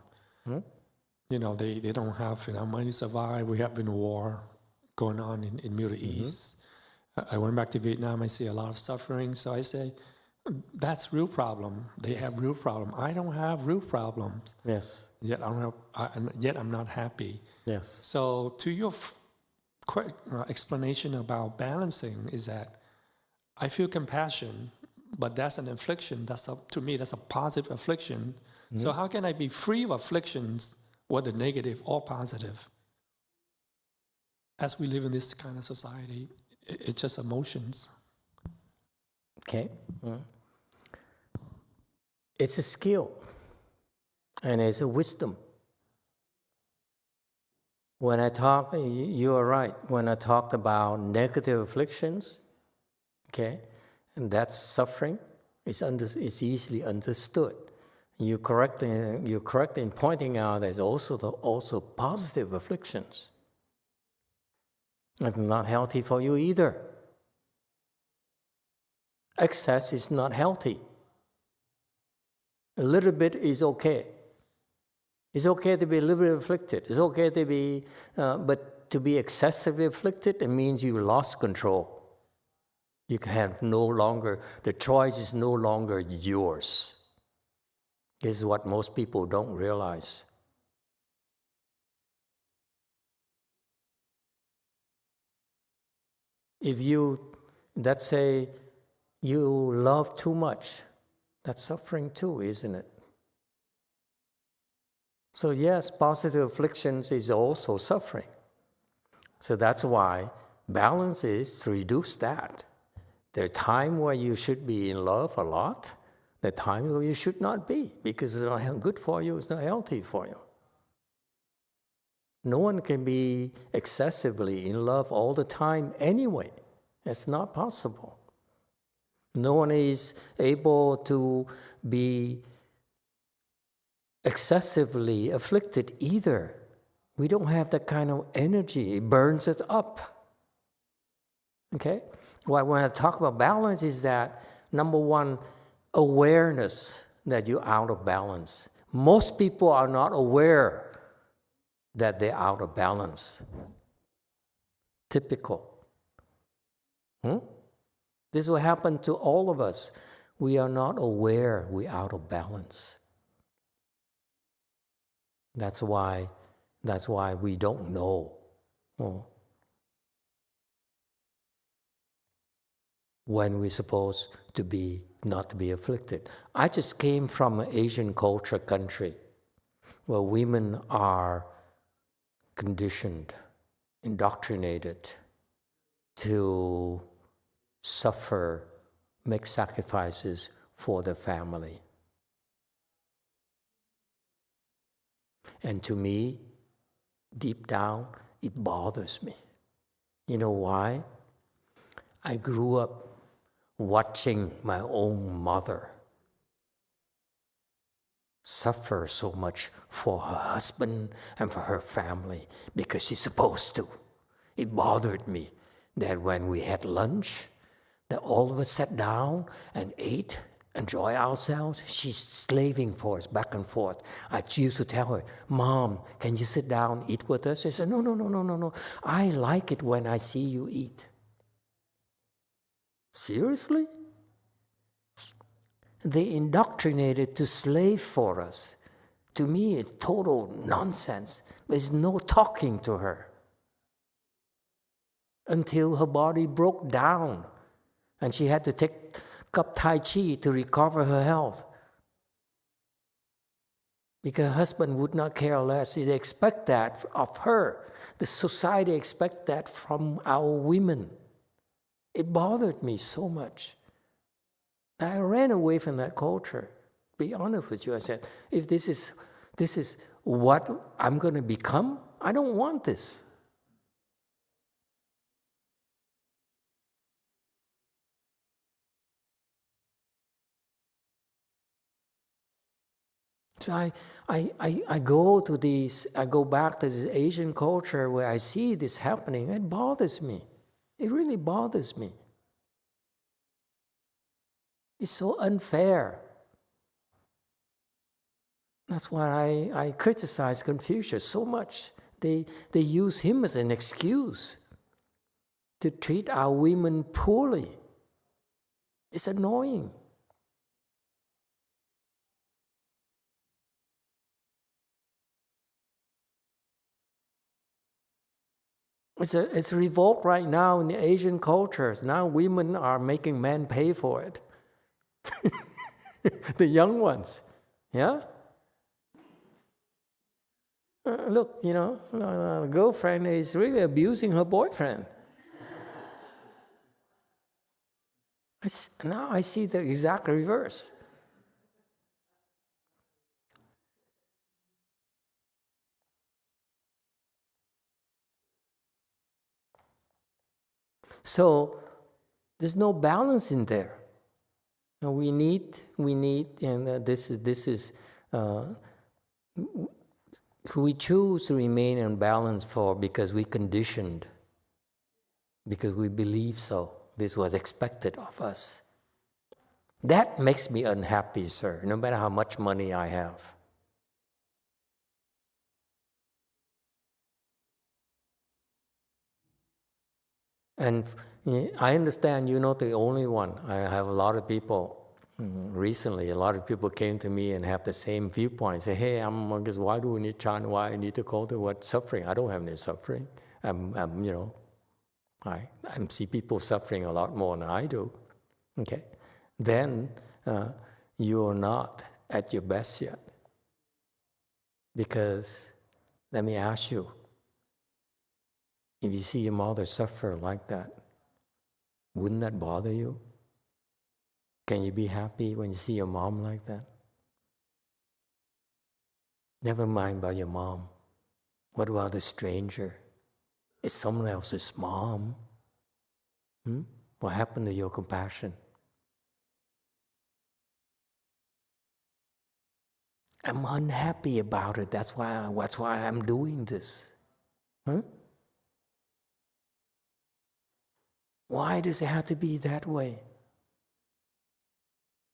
Speaker 3: You know, they don't have enough money to survive. We have been a war going on in Middle East. I went back to Vietnam. I see a lot of suffering. So I say, that's real problem. They have real problem. I don't have real problems.
Speaker 2: Yes.
Speaker 3: Yet I'm not happy.
Speaker 2: Yes.
Speaker 3: So to your explanation about balancing is that I feel compassion, but that's an affliction. To me, that's a positive affliction. So how can I be free of afflictions, whether negative or positive? As we live in this kind of society, it's just emotions.
Speaker 2: Okay. It's a skill and it's a wisdom. When I talk, you are right. When I talked about negative afflictions, okay, and that's suffering, it's easily understood. You're correct in pointing out there's also positive afflictions. It's not healthy for you either. Excess is not healthy. A little bit is okay. It's okay to be a little bit afflicted. It's okay to be, but to be excessively afflicted, it means you lost control. You can no longer, the choice is no longer yours. This is what most people don't realize. If you, let's say, you love too much, that's suffering too, isn't it? So yes, positive afflictions is also suffering. So that's why balance is to reduce that. There are times where you should be in love a lot. There are times where you should not be, because it's not good for you, it's not healthy for you. No one can be excessively in love all the time anyway. It's not possible. No one is able to be excessively afflicted either. We don't have that kind of energy. It burns us up. Okay? Well, when I talk about balance is that, number one, awareness that you're out of balance. Most people are not aware that they're out of balance. Typical. This will happen to all of us. We are not aware we're out of balance. That's why we don't know when we're supposed to be not to be afflicted. I just came from an Asian culture country where women are conditioned, indoctrinated to suffer, make sacrifices for the family. And to me, deep down, it bothers me. You know why? I grew up watching my own mother suffer so much for her husband and for her family because she's supposed to. It bothered me that when we had lunch, that all of us sat down and ate, enjoy ourselves. She's slaving for us back and forth. I used to tell her, Mom, can you sit down, eat with us? She said, No. I like it when I see you eat. Seriously? They indoctrinated to slave for us. To me, it's total nonsense. There's no talking to her until her body broke down and she had to take up Tai Chi to recover her health. Because her husband would not care less. They expect that of her. The society expects that from our women. It bothered me so much. I ran away from that culture. To be honest with you, I said, if this is what I'm going to become, I don't want this. So I go back to this Asian culture where I see this happening. It bothers me. It really bothers me. It's so unfair. That's why I criticize Confucius so much. They use him as an excuse to treat our women poorly. It's annoying. It's a revolt right now in the Asian cultures. Now women are making men pay for it. The young ones, yeah? Look, girlfriend is really abusing her boyfriend. Now I see the exact reverse. So there's no balance in there. And we need, and this is we choose to remain unbalanced because we conditioned, because we believe so. This was expected of us. That makes me unhappy, sir, no matter how much money I have. And I understand you're not the only one. I have a lot of people, recently, a lot of people came to me and have the same viewpoint. Say, hey, why do we need Chan? Why I need to cultivate suffering? I don't have any suffering. I see people suffering a lot more than I do. Okay, then you're not at your best yet. Because let me ask you, if you see your mother suffer like that, wouldn't that bother you? Can you be happy when you see your mom like that? Never mind about your mom. What about the stranger? It's someone else's mom. What happened to your compassion? I'm unhappy about it. That's why I'm doing this. Why does it have to be that way?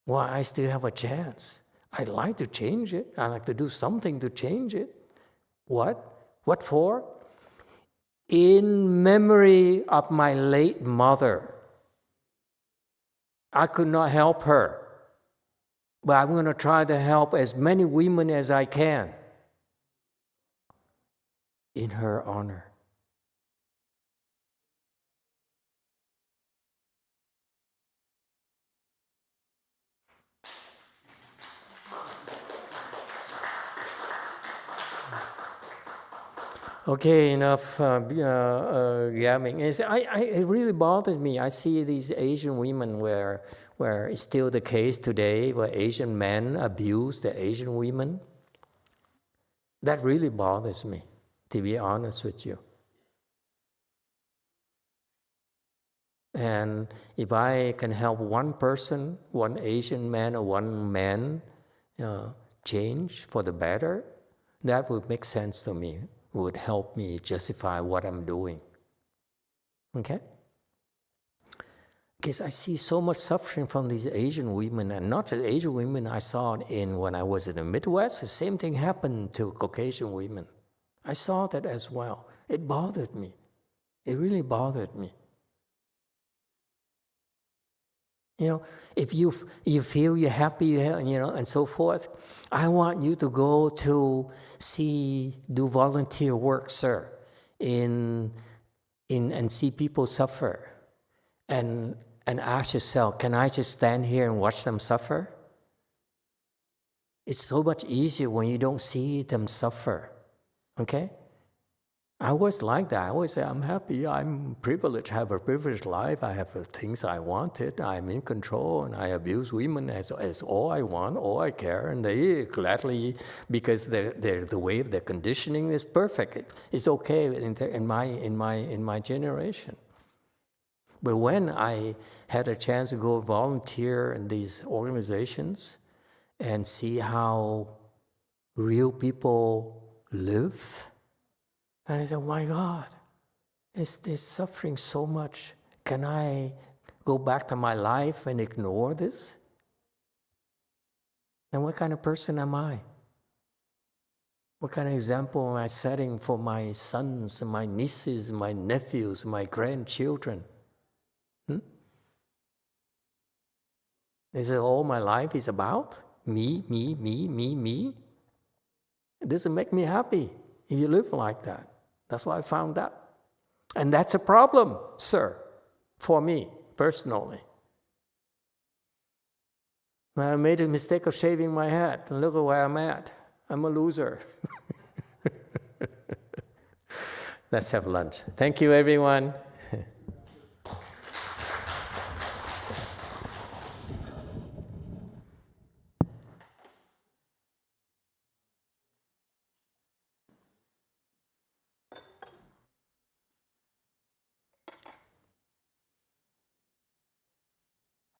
Speaker 2: Why I still have a chance. I'd like to change it. I'd like to do something to change it. What? What for? In memory of my late mother. I could not help her. But I'm going to try to help as many women as I can in her honor. Okay, enough yamming. It really bothers me. I see these Asian women where it's still the case today, where Asian men abuse the Asian women. That really bothers me, to be honest with you. And if I can help one person, one Asian man or one man change for the better, that would make sense to me. Would help me justify what I'm doing. Okay? Because I see so much suffering from these Asian women, and not just Asian women. I saw it when I was in the Midwest. The same thing happened to Caucasian women. I saw that as well. It bothered me. It really bothered me. If you feel you're happy, and so forth, I want you to go to do volunteer work, sir, and see people suffer, and ask yourself, can I just stand here and watch them suffer? It's so much easier when you don't see them suffer. Okay? I was like that. I always say, I'm happy, I'm privileged, I have a privileged life, I have the things I wanted, I'm in control, and I abuse women as all I want, all I care, and they gladly, because the way of their conditioning is perfect. It's okay in my generation. But when I had a chance to go volunteer in these organizations and see how real people live, and I said, oh my God, they're suffering so much. Can I go back to my life and ignore this? And what kind of person am I? What kind of example am I setting for my sons, my nieces, my nephews, my grandchildren? This is all my life is about? Me. It doesn't make me happy if you live like that. That's what I found out. And that's a problem, sir, for me personally. I made a mistake of shaving my head, and look at where I'm at. I'm a loser. Let's have lunch. Thank you, everyone.